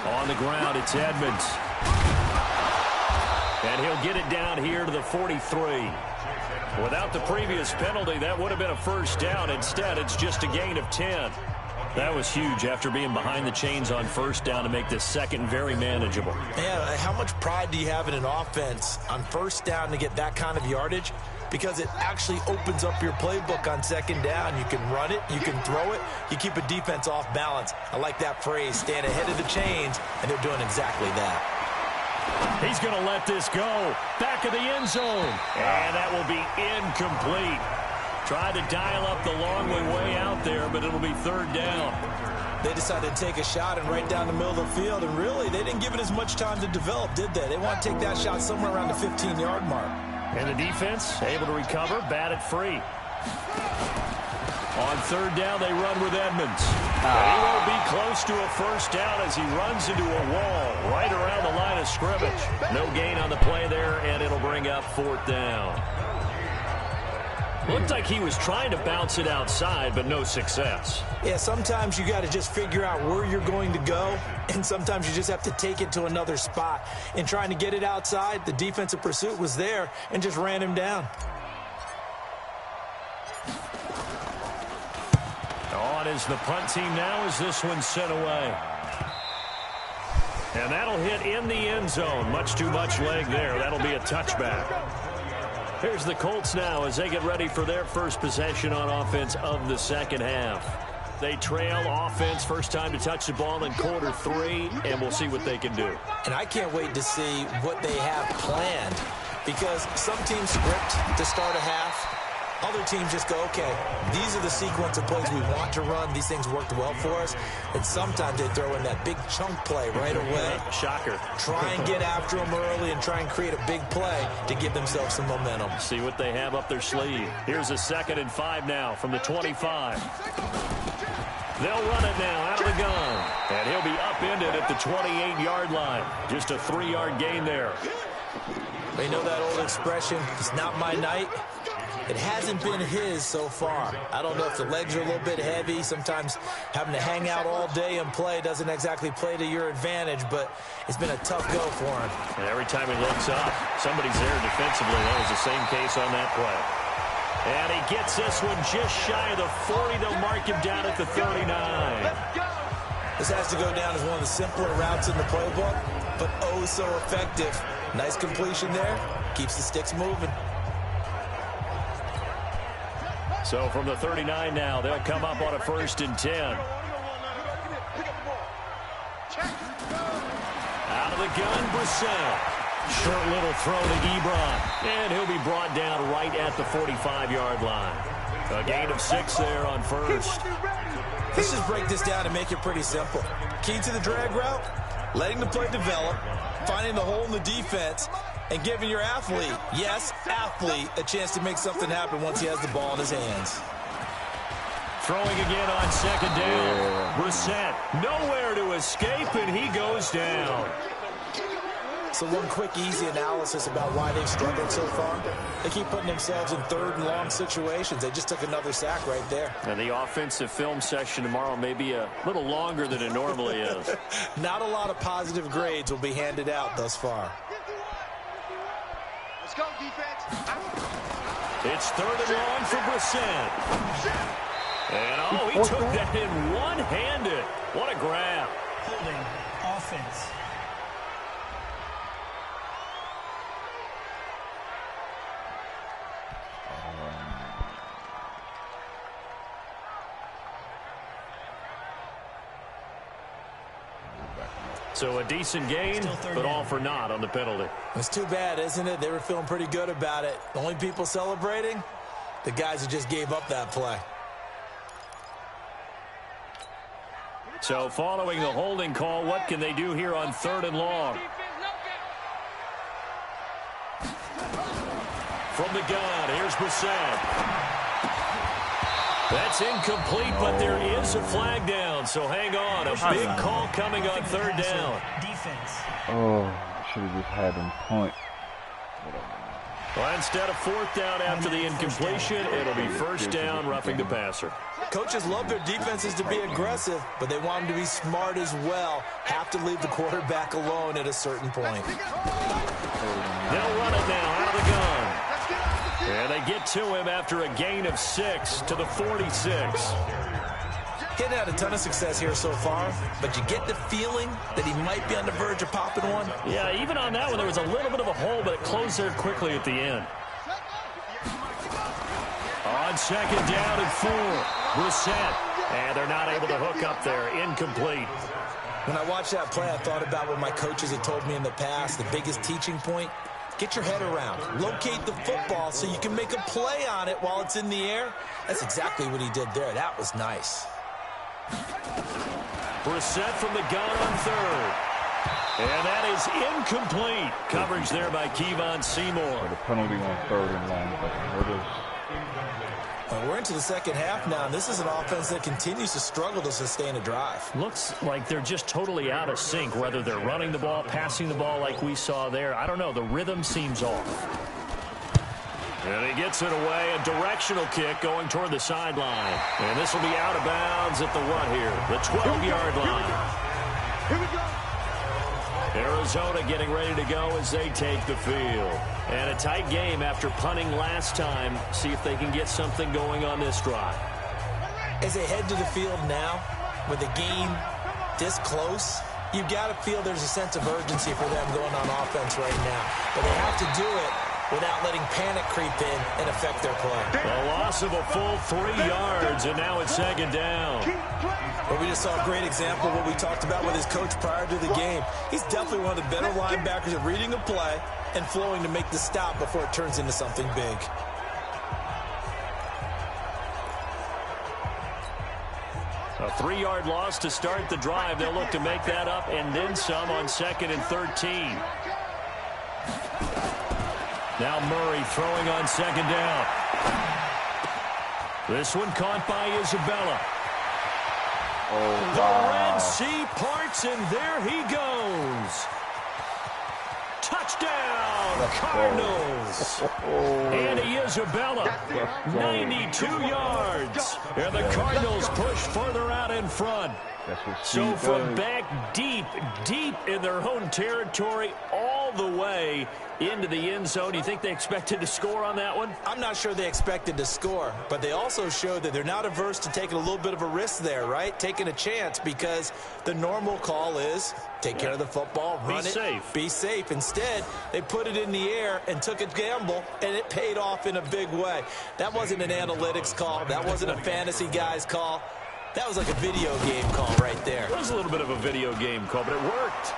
On the ground, it's Edmunds. And he'll get it down here to the 43. Without the previous penalty, that would have been a first down. Instead, it's just a gain of 10. That was huge after being behind the chains on first down to make this second very manageable. Man, how much pride do you have in an offense on first down to get that kind of yardage? Because it actually opens up your playbook on second down. You can run it, you can throw it, you keep a defense off balance. I like that phrase, stand ahead of the chains, and they're doing exactly that. He's going to let this go. Back of the end zone. And that will be incomplete. Tried to dial up the long way out there, but it'll be third down. They decided to take a shot and right down the middle of the field, and really, they didn't give it as much time to develop, did they? They want to take that shot somewhere around the 15-yard mark. And the defense able to recover, batted free. On third down, they run with Edmunds. And he won't be close to a first down as he runs into a wall right around the line of scrimmage. No gain on the play there, and it'll bring up fourth down. Looked like he was trying to bounce it outside, but no success. Yeah, sometimes you got to just figure out where you're going to go, and sometimes you just have to take it to another spot. In trying to get it outside, the defensive pursuit was there and just ran him down. On is the punt team now as this one's sent away. And that'll hit in the end zone. Much too much leg there. That'll be a touchback. Here's the Colts now as they get ready for their first possession on offense of the second half. They trail offense, first time to touch the ball in quarter 3, and we'll see what they can do. And I can't wait to see what they have planned, because some teams script to start a half. Other teams just go, okay, these are the sequence of plays we want to run. These things worked well for us. And sometimes they throw in that big chunk play right away. Shocker. Try and get after them early and try and create a big play to give themselves some momentum. See what they have up their sleeve. Here's a 2nd and 5 now from the 25. They'll run it now out of the gun. And he'll be upended at the 28-yard line. Just a 3-yard gain there. They know that old expression, it's not my night. It hasn't been his so far. I don't know if the legs are a little bit heavy. Sometimes having to hang out all day and play doesn't exactly play to your advantage, but it's been a tough go for him. And every time he looks up, somebody's there defensively. That was the same case on that play. And he gets this one just shy of the 40. They'll mark him down at the 39. This has to go down as one of the simpler routes in the playbook, but oh so effective. Nice completion there. Keeps the sticks moving. So from the 39 now, they'll come up on a 1st and 10. Out of the gun, Brissett. Short little throw to Ebron. And he'll be brought down right at the 45-yard line. A gain of 6 there on 1st. Let's just break this down and make it pretty simple. Key to the drag route, letting the play develop, finding the hole in the defense, and giving your athlete, yes, athlete, a chance to make something happen once he has the ball in his hands. Throwing again on 2nd down. Brissett nowhere to escape, and he goes down. So one quick, easy analysis about why they've struggled so far. They keep putting themselves in 3rd and long situations. They just took another sack right there. And the offensive film session tomorrow may be a little longer than it normally is. Not a lot of positive grades will be handed out thus far. Let's go, defense. It's 3rd and long for Brissett. And, oh, he took that in one-handed. What a grab. Holding offense. So a decent gain, but all for naught on the penalty. It's too bad, isn't it? They were feeling pretty good about it. The only people celebrating, the guys who just gave up that play. So following the holding call, what can they do here on 3rd and long? From the gun, here's Brissett. That's incomplete, but there is a flag down, so hang on. A big call coming on 3rd down. Defense. Oh, I should have just had him point. Well, instead of 4th down after the incompletion, it'll be 1st down, roughing the passer. Coaches love their defenses to be aggressive, but they want them to be smart as well. Have to leave the quarterback alone at a certain point. They'll run it now out of the gun. And they get to him after a gain of 6 to the 46. He's had a ton of success here so far, but you get the feeling that he might be on the verge of popping one. Yeah, even on that one, there was a little bit of a hole, but it closed there quickly at the end. On 2nd down and 4, Brissett. And they're not able to hook up there. Incomplete. When I watched that play, I thought about what my coaches had told me in the past. The biggest teaching point, Get your head around. Locate the football so you can make a play on it while it's in the air. That's exactly what he did there. That was nice. Brissett from the gun on third. And that is incomplete. Coverage there by Kevon Seymour. The penalty on third and long. We're into the second half now, and this is an offense that continues to struggle to sustain a drive. Looks like they're just totally out of sync, whether they're running the ball, passing the ball like we saw there. I don't know. The rhythm seems off. And he gets it away. A directional kick going toward the sideline. And this will be out of bounds at the what here? The 12-yard line. Here we go. Arizona getting ready to go as they take the field. And a tight game after punting last time. See if they can get something going on this drive. As they head to the field now, with the game this close, you've got to feel there's a sense of urgency for them going on offense right now. But they have to do it without letting panic creep in and affect their play. A loss of a full 3 yards, and now it's second down. But we just saw a great example of what we talked about with his coach prior to the game. He's definitely one of the better linebackers at reading a play and flowing to make the stop before it turns into something big. A 3-yard loss to start the drive. They'll look to make that up and then some on 2nd and 13. Now Murray throwing on 2nd down. This one caught by Isabella. Oh, the wow. Red Sea parts, and there he goes. Touchdown, Cardinals. Andy Isabella, 92 yards. And the Cardinals push further out in front. So from back deep in their own territory, all the way into the end zone, you think they expected to score on that one? I'm not sure they expected to score, but they also showed that they're not averse to taking a little bit of a risk there, right? Taking a chance, because the normal call is take care of the football, run it, be safe. Instead, they put it in the air and took a gamble, and it paid off in a big way. That wasn't an analytics call. That wasn't a fantasy guy's call. That was like a video game call right there. It was a little bit of a video game call, but it worked.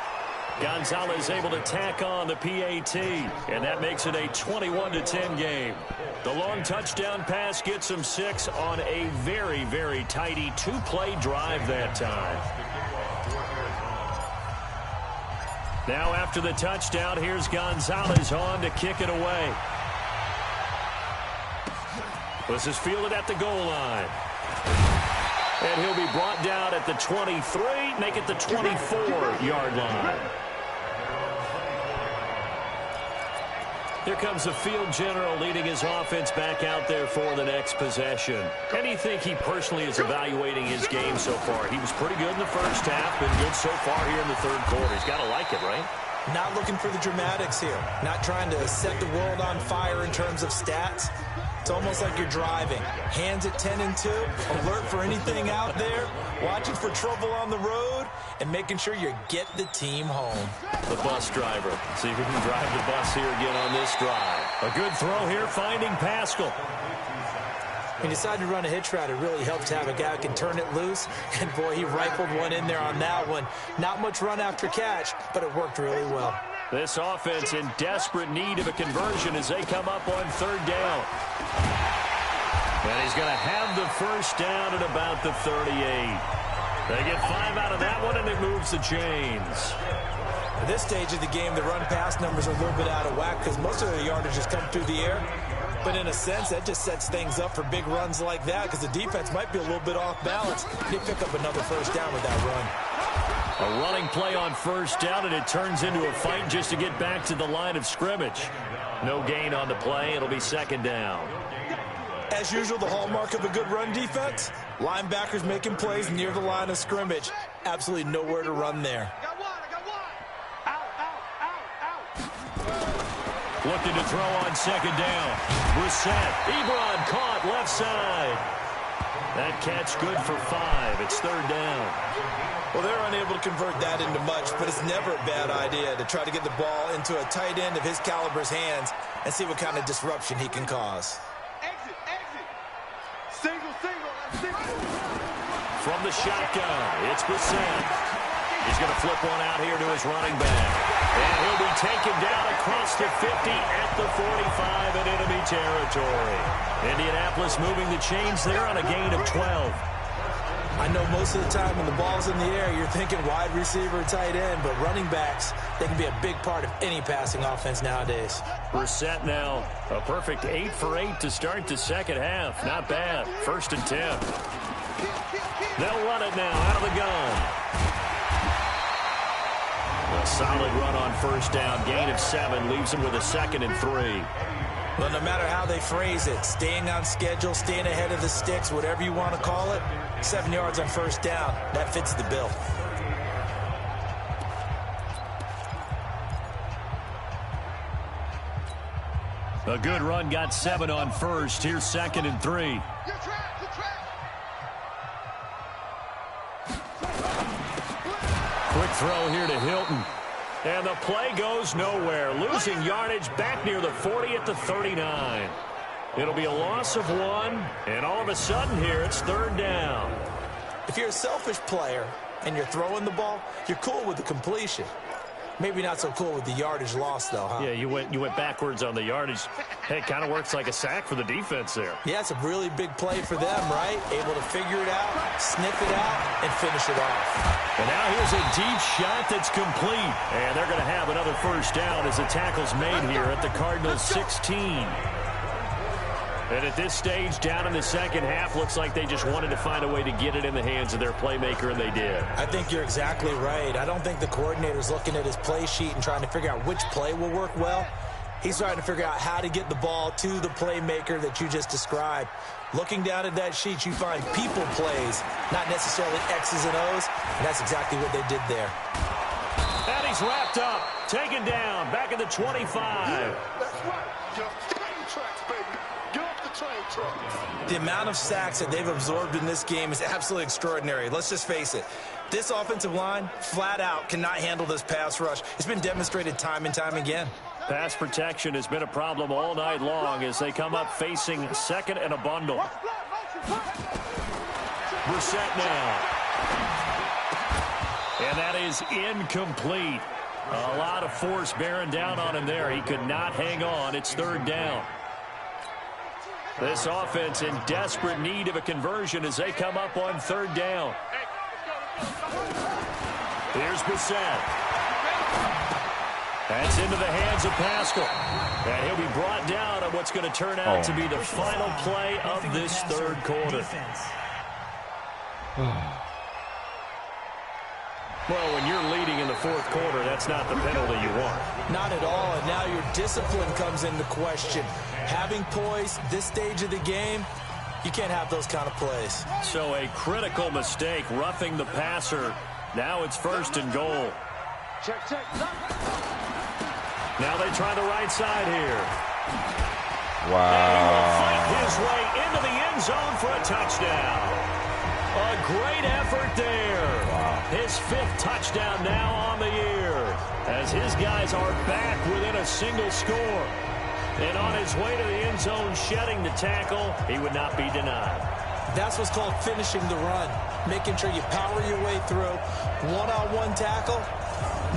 Gonzalez able to tack on the PAT, and that makes it a 21-10 game. The long touchdown pass gets him 6 on a very, very tidy 2-play drive that time. Now after the touchdown, here's Gonzalez on to kick it away. This is fielded at the goal line. And he'll be brought down at the 23, make it the 24-yard line. Here comes the field general leading his offense back out there for the next possession. And you think he personally is evaluating his game so far? He was pretty good in the first half, been good so far here in the third quarter. He's got to like it, right? Not looking for the dramatics here. Not trying to set the world on fire in terms of stats. It's almost like you're driving. Hands at 10 and 2, alert for anything out there, watching for trouble on the road, and making sure you get the team home. The bus driver. See if he can drive the bus here again on this drive. A good throw here, finding Pascal. He decided to run a hitch route. It really helps to have a guy who can turn it loose. And, boy, he rifled one in there on that one. Not much run after catch, but it worked really well. This offense in desperate need of a conversion as they come up on third down. And he's going to have the first down at about the 38. They get 5 out of that one, and it moves the chains. At this stage of the game, the run-pass numbers are a little bit out of whack because most of the yardage has come through the air. But in a sense, that just sets things up for big runs like that because the defense might be a little bit off balance. They pick up another first down with that run. A running play on first down, and it turns into a fight just to get back to the line of scrimmage. No gain on the play. It'll be second down. As usual, the hallmark of a good run defense, linebackers making plays near the line of scrimmage. Absolutely nowhere to run there. Looking to throw on second down. Brissett. Ebron caught left side. That catch good for 5. It's third down. Well, they're unable to convert that into much, but it's never a bad idea to try to get the ball into a tight end of his caliber's hands and see what kind of disruption he can cause. Exit, exit. Single, single, single. From the shotgun, it's Brissett. He's going to flip one out here to his running back. And he'll be taken down across the 50 at the 45 in enemy territory. Indianapolis moving the chains there on a gain of 12. I know most of the time when the ball's in the air, you're thinking wide receiver, tight end, but running backs, they can be a big part of any passing offense nowadays. Brissett now, a perfect 8 for 8 to start the second half. Not bad. 1st and 10. They'll run it now out of the gun. A solid run on 1st down. Gain of 7 leaves him with a 2nd and 3. But no matter how they phrase it, staying on schedule, staying ahead of the sticks, whatever you want to call it, 7 yards on 1st down, that fits the bill. A good run, got 7 on 1st. Here's 2nd and 3. Quick throw here to Hilton. And the play goes nowhere. Losing yardage back near the 40 at the 39. It'll be a loss of 1. And all of a sudden here, it's 3rd down. If you're a selfish player and you're throwing the ball, you're cool with the completion. Maybe not so cool with the yardage loss, though, huh? Yeah, you went backwards on the yardage. Hey, it kind of works like a sack for the defense there. Yeah, it's a really big play for them, right? Able to figure it out, sniff it out, and finish it off. And now here's a deep shot that's complete. And they're going to have another 1st down as the tackle's made here at the Cardinals' 16. And at this stage, down in the second half, looks like they just wanted to find a way to get it in the hands of their playmaker, and they did. I think you're exactly right. I don't think the coordinator's looking at his play sheet and trying to figure out which play will work well. He's trying to figure out how to get the ball to the playmaker that you just described. Looking down at that sheet, you find people plays, not necessarily X's and O's, and that's exactly what they did there. And he's wrapped up, taken down, back at the 25. That's right. Just train tracks, baby. Get off the train track. The amount of sacks that they've absorbed in this game is absolutely extraordinary. Let's just face it. This offensive line, flat out, cannot handle this pass rush. It's been demonstrated time and time again. Pass protection has been a problem all night long as they come up facing 2nd and a bundle. Brissett now. And that is incomplete. A lot of force bearing down on him there. He could not hang on. It's 3rd down. This offense in desperate need of a conversion as they come up on 3rd down. Here's Brissett. That's into the hands of Pascal. And he'll be brought down on what's going to turn out to be the final play of this 3rd quarter. Well, when you're leading in the 4th quarter, that's not the penalty you want. Not at all, and now your discipline comes into question. Having poise this stage of the game, you can't have those kind of plays. So a critical mistake, roughing the passer. Now it's 1st and goal. Check, check. Now they try the right side here. Wow. And he will fight his way into the end zone for a touchdown. A great effort there. Wow. His 5th touchdown now on the year as his guys are back within a single score. And on his way to the end zone, shedding the tackle, he would not be denied. That's what's called finishing the run, making sure you power your way through. One-on-one tackle,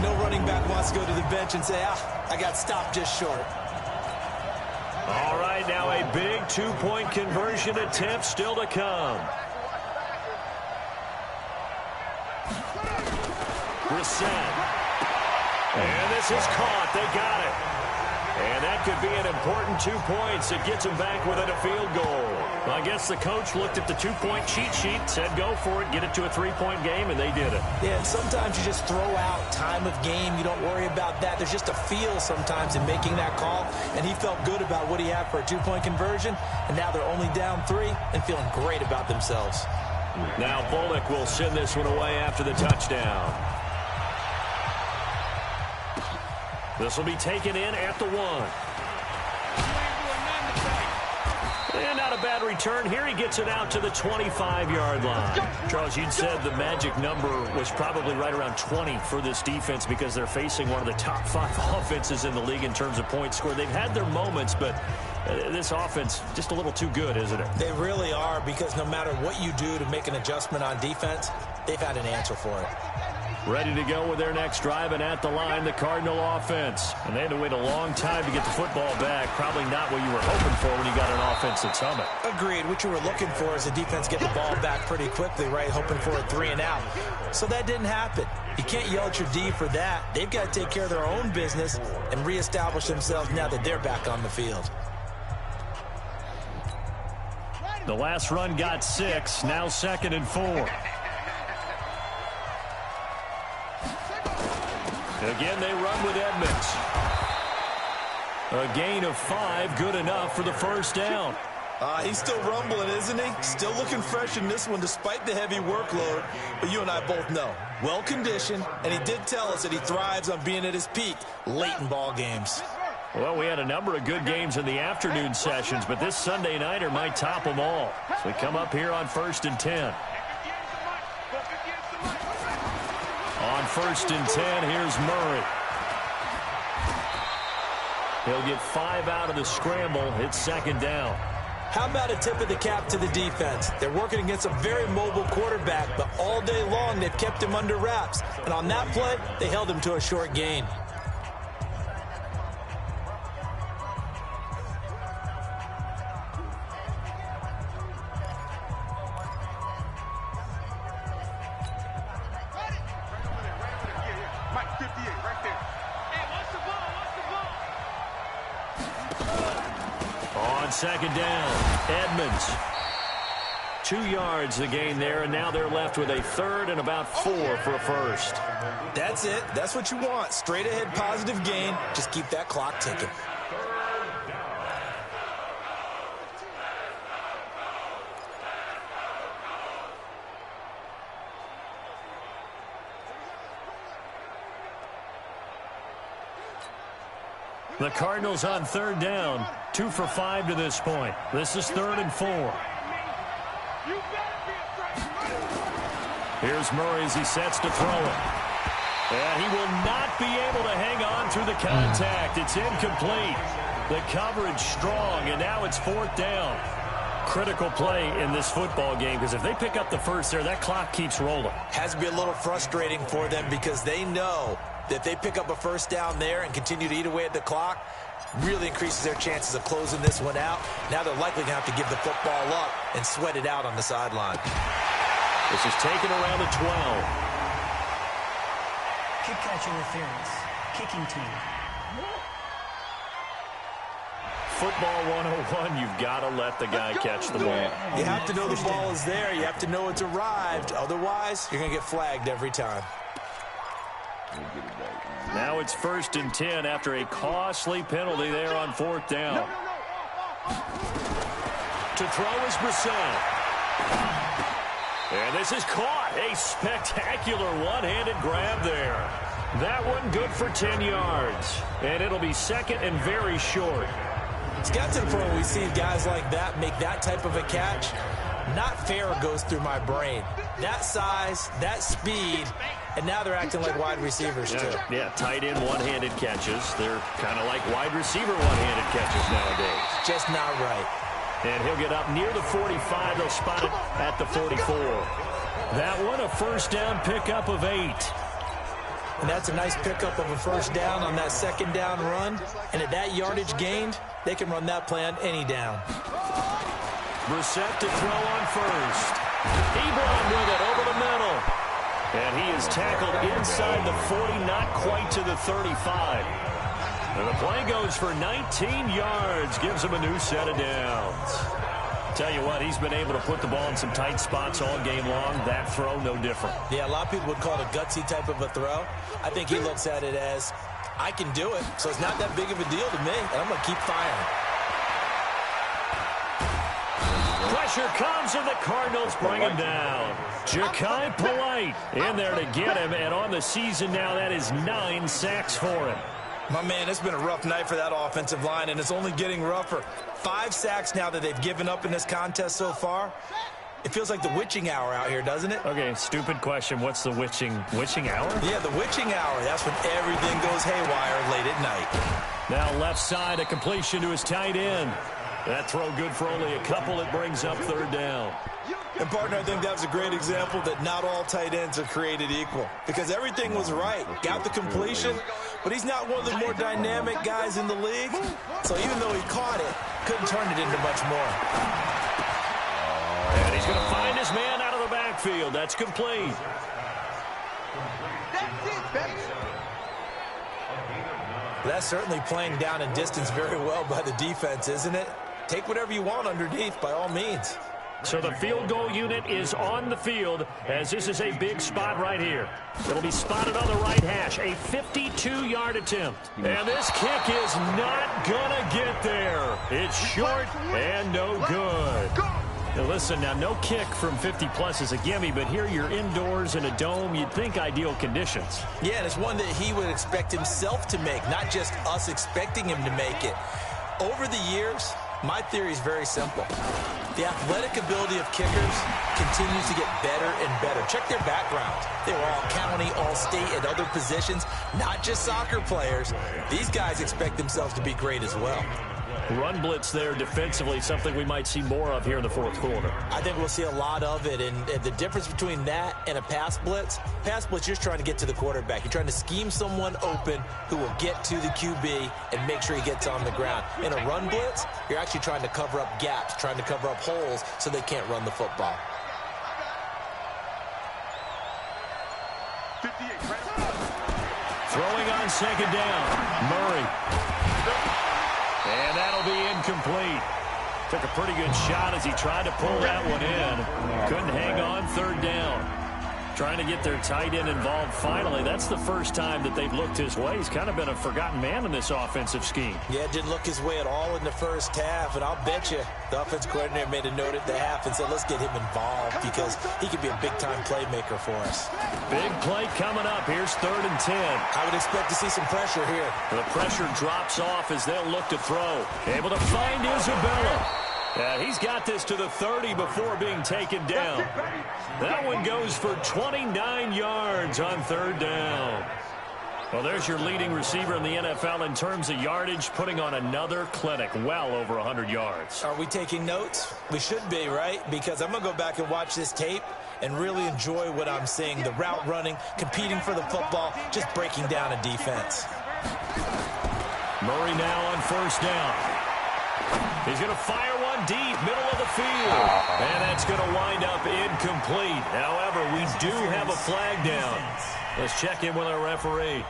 no running back wants to go to the bench and say, I got stopped just short. All right, now a big 2-point conversion attempt still to come. Brissett. And this is caught. They got it. And that could be an important 2 points. It gets them back within a field goal. Well, I guess the coach looked at the 2-point cheat sheet, said go for it, get it to a 3-point game, and they did it. Yeah, and sometimes you just throw out time of game. You don't worry about that. There's just a feel sometimes in making that call, and he felt good about what he had for a 2-point conversion, and now they're only down 3 and feeling great about themselves. Now Bullock will send this one away after the touchdown. This will be taken in at the 1. And not a bad return. Here he gets it out to the 25-yard line. Charles, you'd said the magic number was probably right around 20 for this defense because they're facing one of the top 5 offenses in the league in terms of points scored. They've had their moments, but this offense just a little too good, isn't it? They really are, because no matter what you do to make an adjustment on defense, they've had an answer for it. Ready to go with their next drive, and at the line, the Cardinal offense. And they had to wait a long time to get the football back. Probably not what you were hoping for when you got an offense that's humming. Agreed. What you were looking for is the defense get the ball back pretty quickly, right? Hoping for a 3 and out. So that didn't happen. You can't yell at your D for that. They've got to take care of their own business and reestablish themselves now that they're back on the field. The last run got 6, now 2nd and 4. Again, they run with Edmunds. A gain of 5, good enough for the first down. He's still rumbling, isn't he? Still looking fresh in this one despite the heavy workload. But you and I both know, well-conditioned, and he did tell us that he thrives on being at his peak late in ball games. Well, we had a number of good games in the afternoon sessions, but this Sunday nighter might top them all. So we come up here on 1st and 10. On 1st and 10, here's Murray. He'll get 5 out of the scramble. It's 2nd down. How about a tip of the cap to the defense? They're working against a very mobile quarterback, but all day long they've kept him under wraps. And on that play, they held him to a short gain. On 2nd down, Edmunds. 2 yards the gain there, and now they're left with a 3rd and about 4 for a first. That's it. That's what you want. Straight ahead positive gain. Just keep that clock ticking. The Cardinals on 3rd down, 2 for 5 to this point. This is 3rd and 4. Here's Murray as he sets to throw it. And he will not be able to hang on through the contact. It's incomplete. The coverage strong, and now it's 4th down. Critical play in this football game, because if they pick up the first there, that clock keeps rolling. Has to be a little frustrating for them because they know that if they pick up a first down there and continue to eat away at the clock, really increases their chances of closing this one out. Now they're likely going to have to give the football up and sweat it out on the sideline. This is taken around the 12. Kick catch interference. Kicking team. Football 101, you've got to let the guy catch the ball. You have to know the ball is there. You have to know it's arrived. Otherwise, you're going to get flagged every time. Now it's 1st and 10 after a costly penalty there on 4th down. To throw is Brissett. And this is caught. A spectacular one-handed grab there. That one good for 10 yards. And it'll be 2nd and very short. It's got to the point where we see guys like that make that type of a catch. Not fair goes through my brain. That size, that speed, and now they're acting like wide receivers too. Yeah, tight end one-handed catches. They're kind of like wide receiver one-handed catches nowadays. Just not right. And he'll get up near the 45. They'll spot it at the 44. That one a first down pickup of 8. And that's a nice pickup of a first down on that 2nd down run. And at that yardage gained, they can run that play on any down. Brissett to throw on first. Edmunds with it over the middle. And he is tackled inside the 40, not quite to the 35. And the play goes for 19 yards, gives him a new set of downs. Tell you what, he's been able to put the ball in some tight spots all game long. That throw, no different. Yeah, a lot of people would call it a gutsy type of a throw. I think he looks at it as, I can do it, so it's not that big of a deal to me, and I'm going to keep firing. Pressure comes, and the Cardinals bring him down. Ja'Kai Polite in there to get him, and on the season now, that is 9 sacks for him. My man, it's been a rough night for that offensive line, and it's only getting rougher. 5 sacks now that they've given up in this contest so far. It feels like the witching hour out here, doesn't it? Okay, stupid question. What's the witching hour? Yeah, the witching hour. That's when everything goes haywire late at night. Now left side, a completion to his tight end. That throw good for only a couple. It brings up third down. And, partner, I think that was a great example that not all tight ends are created equal because everything was right. Got the completion, but he's not one of the more dynamic guys in the league. So even though he caught it, couldn't turn it into much more. And he's going to find his man out of the backfield. That's complete. That's certainly playing down and distance very well by the defense, isn't it? Take whatever you want underneath, by all means. So the field goal unit is on the field as this is a big spot right here. It'll be spotted on the right hash, a 52-yard attempt. And this kick is not going to get there. It's short and no good. Now listen, now no kick from 50-plus is a gimme, but here you're indoors in a dome. You'd think ideal conditions. Yeah, and it's one that he would expect himself to make, not just us expecting him to make it. Over the years, my theory is very simple. The athletic ability of kickers continues to get better and better. Check their background. They were all county, all state, at other positions, not just soccer players. These guys expect themselves to be great as well. Run blitz there defensively, something we might see more of here in the fourth quarter. I think we'll see a lot of it, and the difference between that and a pass blitz, you're just trying to get to the quarterback. You're trying to scheme someone open who will get to the QB and make sure he gets on the ground. In a run blitz, you're actually trying to cover up gaps, trying to cover up holes so they can't run the football. Throwing on second down, Murray. And that'll be incomplete. Took a pretty good shot as he tried to pull that one in. Couldn't hang on third down. Trying to get their tight end involved finally. That's the first time that they've looked his way. He's kind of been a forgotten man in this offensive scheme. Yeah, didn't look his way at all in the first half. And I'll bet you the offense coordinator made a note at the half and said, let's get him involved because he could be a big-time playmaker for us. Big play coming up. Here's 3rd and 10. I would expect to see some pressure here. The pressure drops off as they'll look to throw. Able to find Isabella. He's got this to the 30 before being taken down. That one goes for 29 yards on 3rd down. Well, there's your leading receiver in the NFL in terms of yardage, putting on another clinic, well over 100 yards. Are we taking notes? We should be, right? Because I'm going to go back and watch this tape and really enjoy what I'm seeing. The route running, competing for the football, just breaking down a defense. Murray now on 1st down. He's going to fire one deep, middle of the field. And that's going to wind up incomplete. However, we do have a flag down. Let's check in with our referee.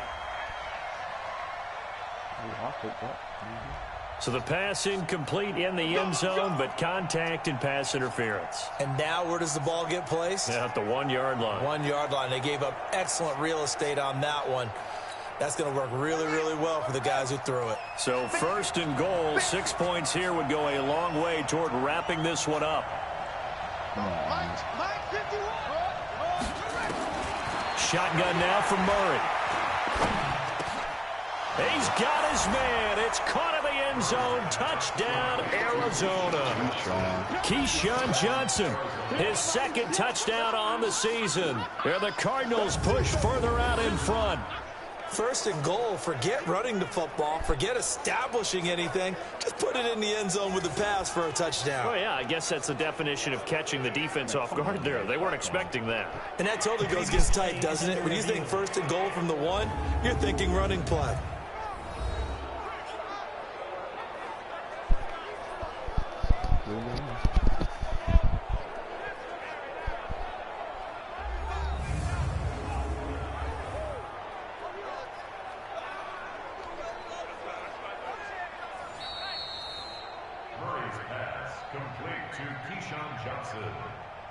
So the pass incomplete in the end zone, but contact and pass interference. And now where does the ball get placed? At the 1-yard line. 1-yard line. They gave up excellent real estate on that one. That's going to work really, really well for the guys who threw it. So 1st and goal, 6 points here would go a long way toward wrapping this one up. Shotgun now from Murray. He's got his man. It's caught in the end zone. Touchdown, Arizona. Keyshawn Johnson, his 2nd touchdown on the season. And the Cardinals push further out in front. 1st and goal, forget running the football, forget establishing anything. Just put it in the end zone with the pass for a touchdown. Oh, yeah, I guess that's the definition of catching the defense off guard there. They weren't expecting that. And that totally goes against tight, doesn't it? When you think 1st and goal from the 1, you're thinking running play.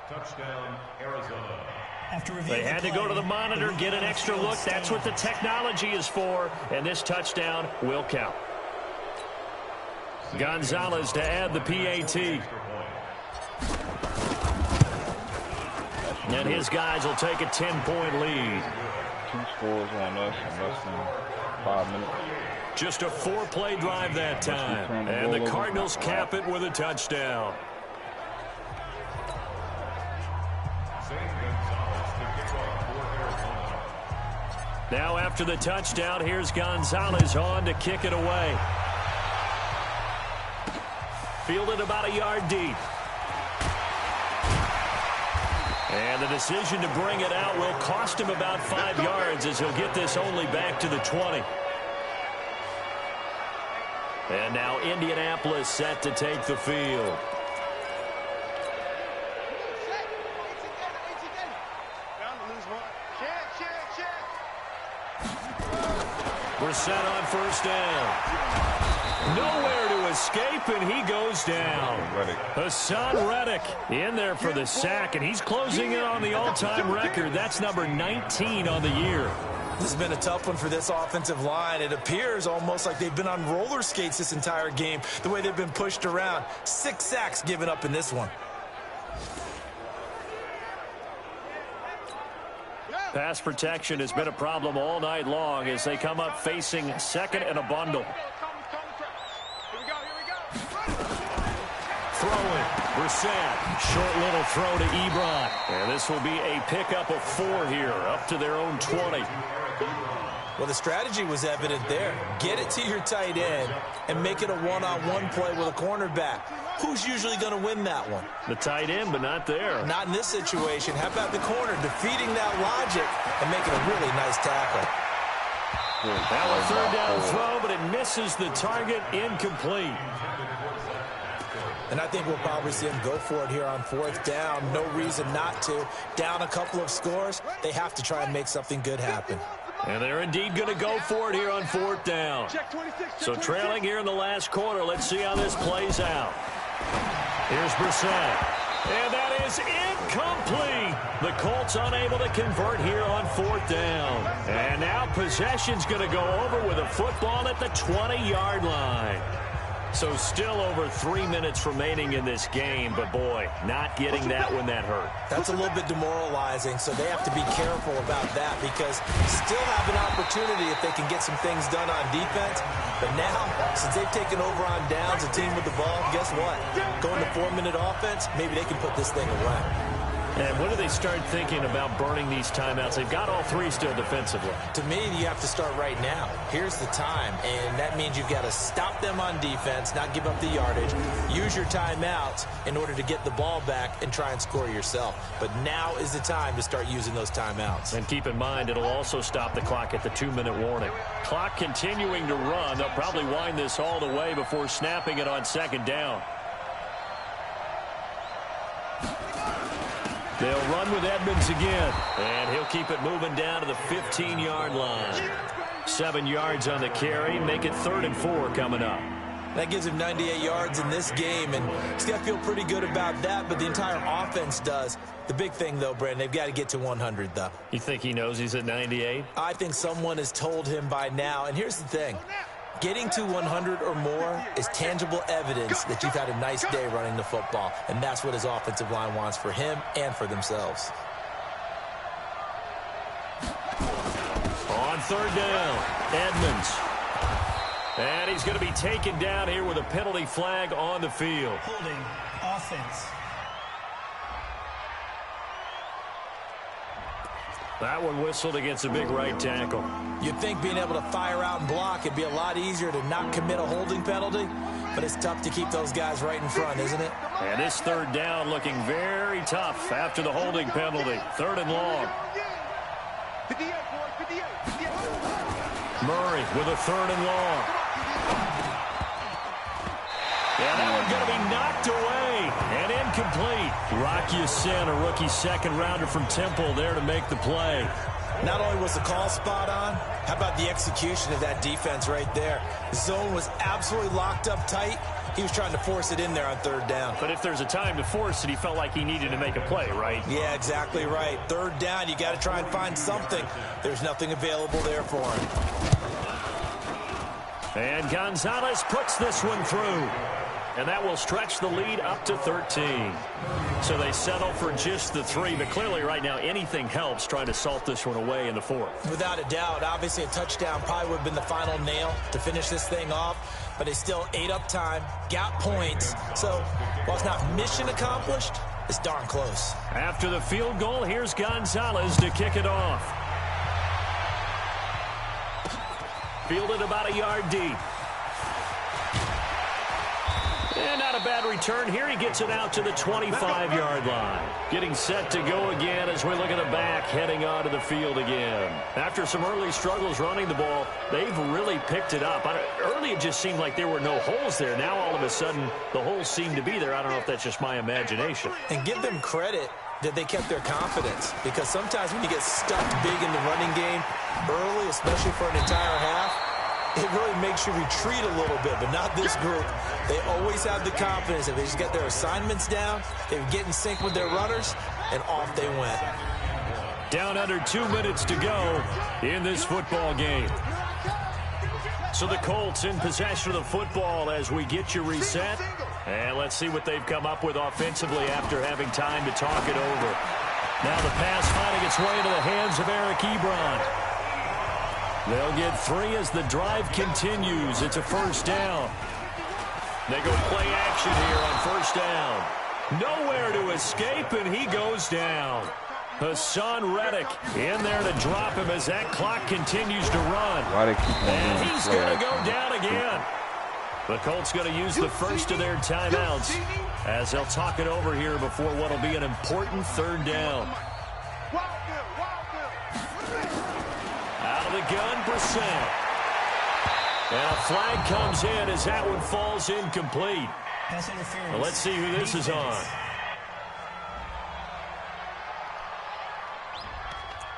Touchdown, Arizona. They had to go to the monitor, get an extra look. That's what the technology is for, and this touchdown will count. Gonzalez to add the PAT. And his guys will take a 10-point lead. 2 scores on us in less than 5 minutes. Just a 4-play drive that time, and the Cardinals cap it with a touchdown. Now after the touchdown, here's Gonzalez on to kick it away. Fielded about a yard deep. And the decision to bring it out will cost him about 5 yards as he'll get this only back to the 20. And now Indianapolis set to take the field. We're set on first down. Nowhere to escape, and he goes down. Hassan Reddick in there for the sack, and he's closing in on the all-time record. That's number 19 on the year. This has been a tough one for this offensive line. It appears almost like they've been on roller skates this entire game, the way they've been pushed around. 6 sacks given up in this one. Pass protection has been a problem all night long as they come up facing second and a bundle. Throwing. Brissett. Short little throw to Ebron. And this will be a pickup of 4 here, up to their own 20. Well, the strategy was evident there. Get it to your tight end and make it a one-on-one play with a cornerback. Who's usually going to win that one? The tight end, but not there. Not in this situation. How about the corner defeating that logic and making a really nice tackle? Now a third down throw, but it misses the target. Incomplete. And I think we'll probably see him go for it here on 4th down. No reason not to. Down a couple of scores, they have to try and make something good happen. And they're indeed going to go for it here on 4th down. So trailing here in the last quarter. Let's see how this plays out. Here's Brissett. And that is incomplete. The Colts unable to convert here on 4th down. And now possession's going to go over with a football at the 20-yard line. So still over 3 minutes remaining in this game, but boy, not getting that when that hurt. That's a little bit demoralizing, so they have to be careful about that because still have an opportunity if they can get some things done on defense. But now, since they've taken over on downs, a team with the ball, guess what? Going to 4-minute offense, maybe they can put this thing away. And when do they start thinking about burning these timeouts? They've got all 3 still defensively. To me, you have to start right now. Here's the time, and that means you've got to stop them on defense, not give up the yardage, use your timeouts in order to get the ball back and try and score yourself. But now is the time to start using those timeouts. And keep in mind, it'll also stop the clock at the 2-minute warning. Clock continuing to run. They'll probably wind this all the way before snapping it on 2nd down. They'll run with Edmunds again, and he'll keep it moving down to the 15-yard line. 7 yards on the carry, make it 3rd and 4 coming up. That gives him 98 yards in this game, and he's got to feel pretty good about that, but the entire offense does. The big thing, though, Brandon, they've got to get to 100, though. You think he knows he's at 98? I think someone has told him by now, and here's the thing. Getting to 100 or more is tangible evidence that you've had a nice day running the football, and that's what his offensive line wants for him and for themselves. On 3rd down, Edmunds. And he's going to be taken down here with a penalty flag on the field. Holding offense. That one whistled against a big right tackle. You'd think being able to fire out and block it'd be a lot easier to not commit a holding penalty, but it's tough to keep those guys right in front, isn't it? And this 3rd down looking very tough after the holding penalty. 3rd and long. Murray with a 3rd and long. And that one's going to be knocked away and incomplete. Rock Ya-Sin, a rookie 2nd rounder from Temple, there to make the play. Not only was the call spot on, how about the execution of that defense right there? The zone was absolutely locked up tight. He was trying to force it in there on 3rd down. But if there's a time to force it, he felt like he needed to make a play, right? Yeah, exactly right. 3rd down, you got to try and find something. There's nothing available there for him. And Gonzalez puts this one through. And that will stretch the lead up to 13. So they settle for just the 3, but clearly right now anything helps trying to salt this one away in the 4th. Without a doubt, obviously a touchdown probably would have been the final nail to finish this thing off, but they still ate up time, got points. So while it's not mission accomplished, it's darn close. After the field goal, here's Gonzalez to kick it off. Fielded about a yard deep. And not a bad return here. He gets it out to the 25-yard line. Getting set to go again as we look at the back heading onto the field again. After some early struggles running the ball, they've really picked it up. Early it just seemed like there were no holes there. Now all of a sudden the holes seem to be there. I don't know if that's just my imagination. And give them credit that they kept their confidence, because sometimes when you get stuck big in the running game early, especially for an entire half, it really makes you retreat a little bit, but not this group. They always have the confidence that they just get their assignments down, they get in sync with their runners, and off they went. Down under 2 minutes to go in this football game. So the Colts in possession of the football as we get you reset. And let's see what they've come up with offensively after having time to talk it over. Now the pass finding its way into the hands of Eric Ebron. They'll get 3 as the drive continues. It's a first down. They go play action here on first down. Nowhere to escape, and he goes down. Hassan Reddick in there to drop him as that clock continues to run. And he's going to go down again. The Colts going to use the first of their timeouts as they'll talk it over here before what will be an important third down. Out of the gun, Brissett. And a flag comes in as that one falls incomplete. Well, let's see who this is on.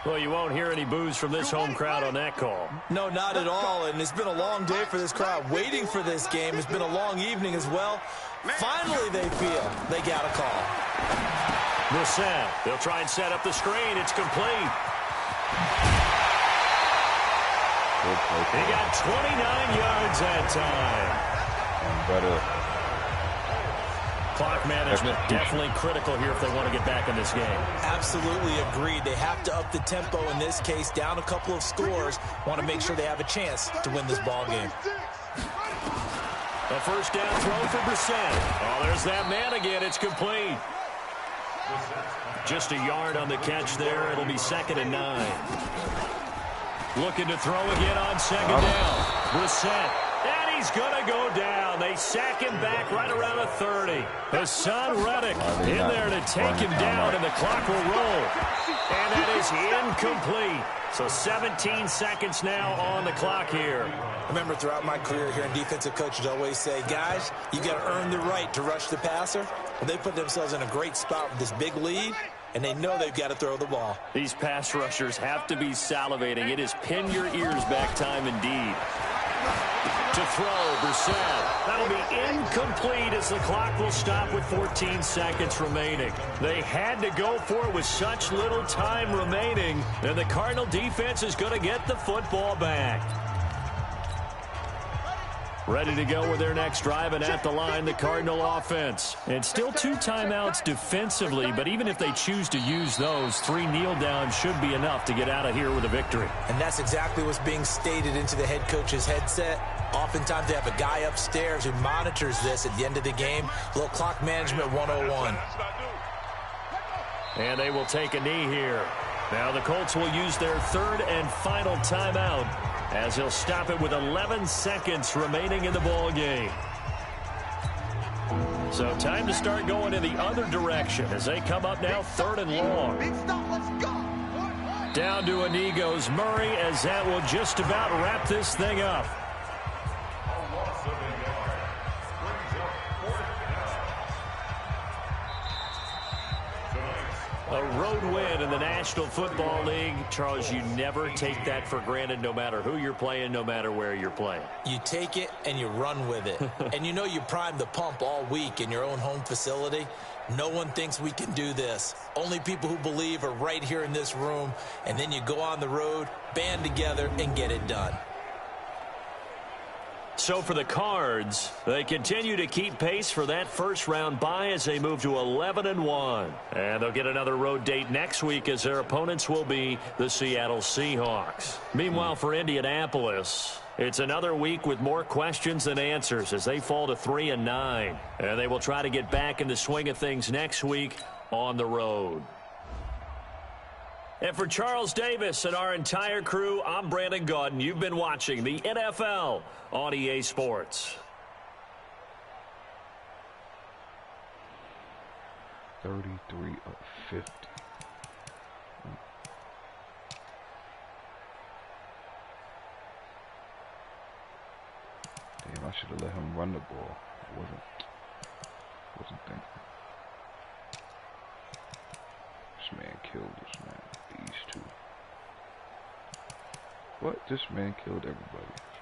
Well, you won't hear any boos from this home crowd on that call. No, not at all, and it's been a long day for this crowd waiting for this game. It's been a long evening as well. Finally, they feel they got a call. Brissett, they'll try and set up the screen. It's complete. He got 29 yards that time. Clock management definitely critical here if they want to get back in this game. Absolutely agreed. They have to up the tempo in this case, down a couple of scores. Want to make sure they have a chance to win this ball game. A first down throw for Brissett. Oh, there's that man again. It's complete. Just a yard on the catch there. It'll be 2nd and 9. Looking to throw again on 2nd down. Brissett. And he's going to go down. They sack him back right around the 30. Hassan Reddick in there to take him down, and the clock will roll. And that is incomplete. So 17 seconds now on the clock here. I remember throughout my career here in defensive coaches always say, guys, you got to earn the right to rush the passer. Well, they put themselves in a great spot with this big lead, and they know they've got to throw the ball. These pass rushers have to be salivating. It is pin your ears back time indeed. To throw, Brissett. That'll be incomplete as the clock will stop with 14 seconds remaining. They had to go for it with such little time remaining, and the Cardinal defense is going to get the football back. Ready to go with their next drive, and at the line, the Cardinal offense. And still 2 timeouts defensively, but even if they choose to use those, 3 kneel downs should be enough to get out of here with a victory. And that's exactly what's being stated into the head coach's headset. Oftentimes they have a guy upstairs who monitors this at the end of the game. A little clock management 101. And they will take a knee here. Now the Colts will use their 3rd and final timeout, as he'll stop it with 11 seconds remaining in the ball game. So time to start going in the other direction as they come up now 3rd and long. Down to a knee goes Murray, as that will just about wrap this thing up. A road win in the National Football League. Charles, you never take that for granted no matter who you're playing, no matter where you're playing. You take it and you run with it. And you know you primed the pump all week in your own home facility. No one thinks we can do this. Only people who believe are right here in this room. And then you go on the road, band together, and get it done. So for the Cards, they continue to keep pace for that first-round bye as they move to 11-1. And they'll get another road date next week as their opponents will be the Seattle Seahawks. Meanwhile, for Indianapolis, it's another week with more questions than answers as they fall to 3-9. And they will try to get back in the swing of things next week on the road. And for Charles Davis and our entire crew, I'm Brandon Gaudin. You've been watching the NFL on EA Sports. 33 of 50. Damn, I should have let him run the ball. I wasn't thinking. This man killed this man. These two. What? This man killed everybody.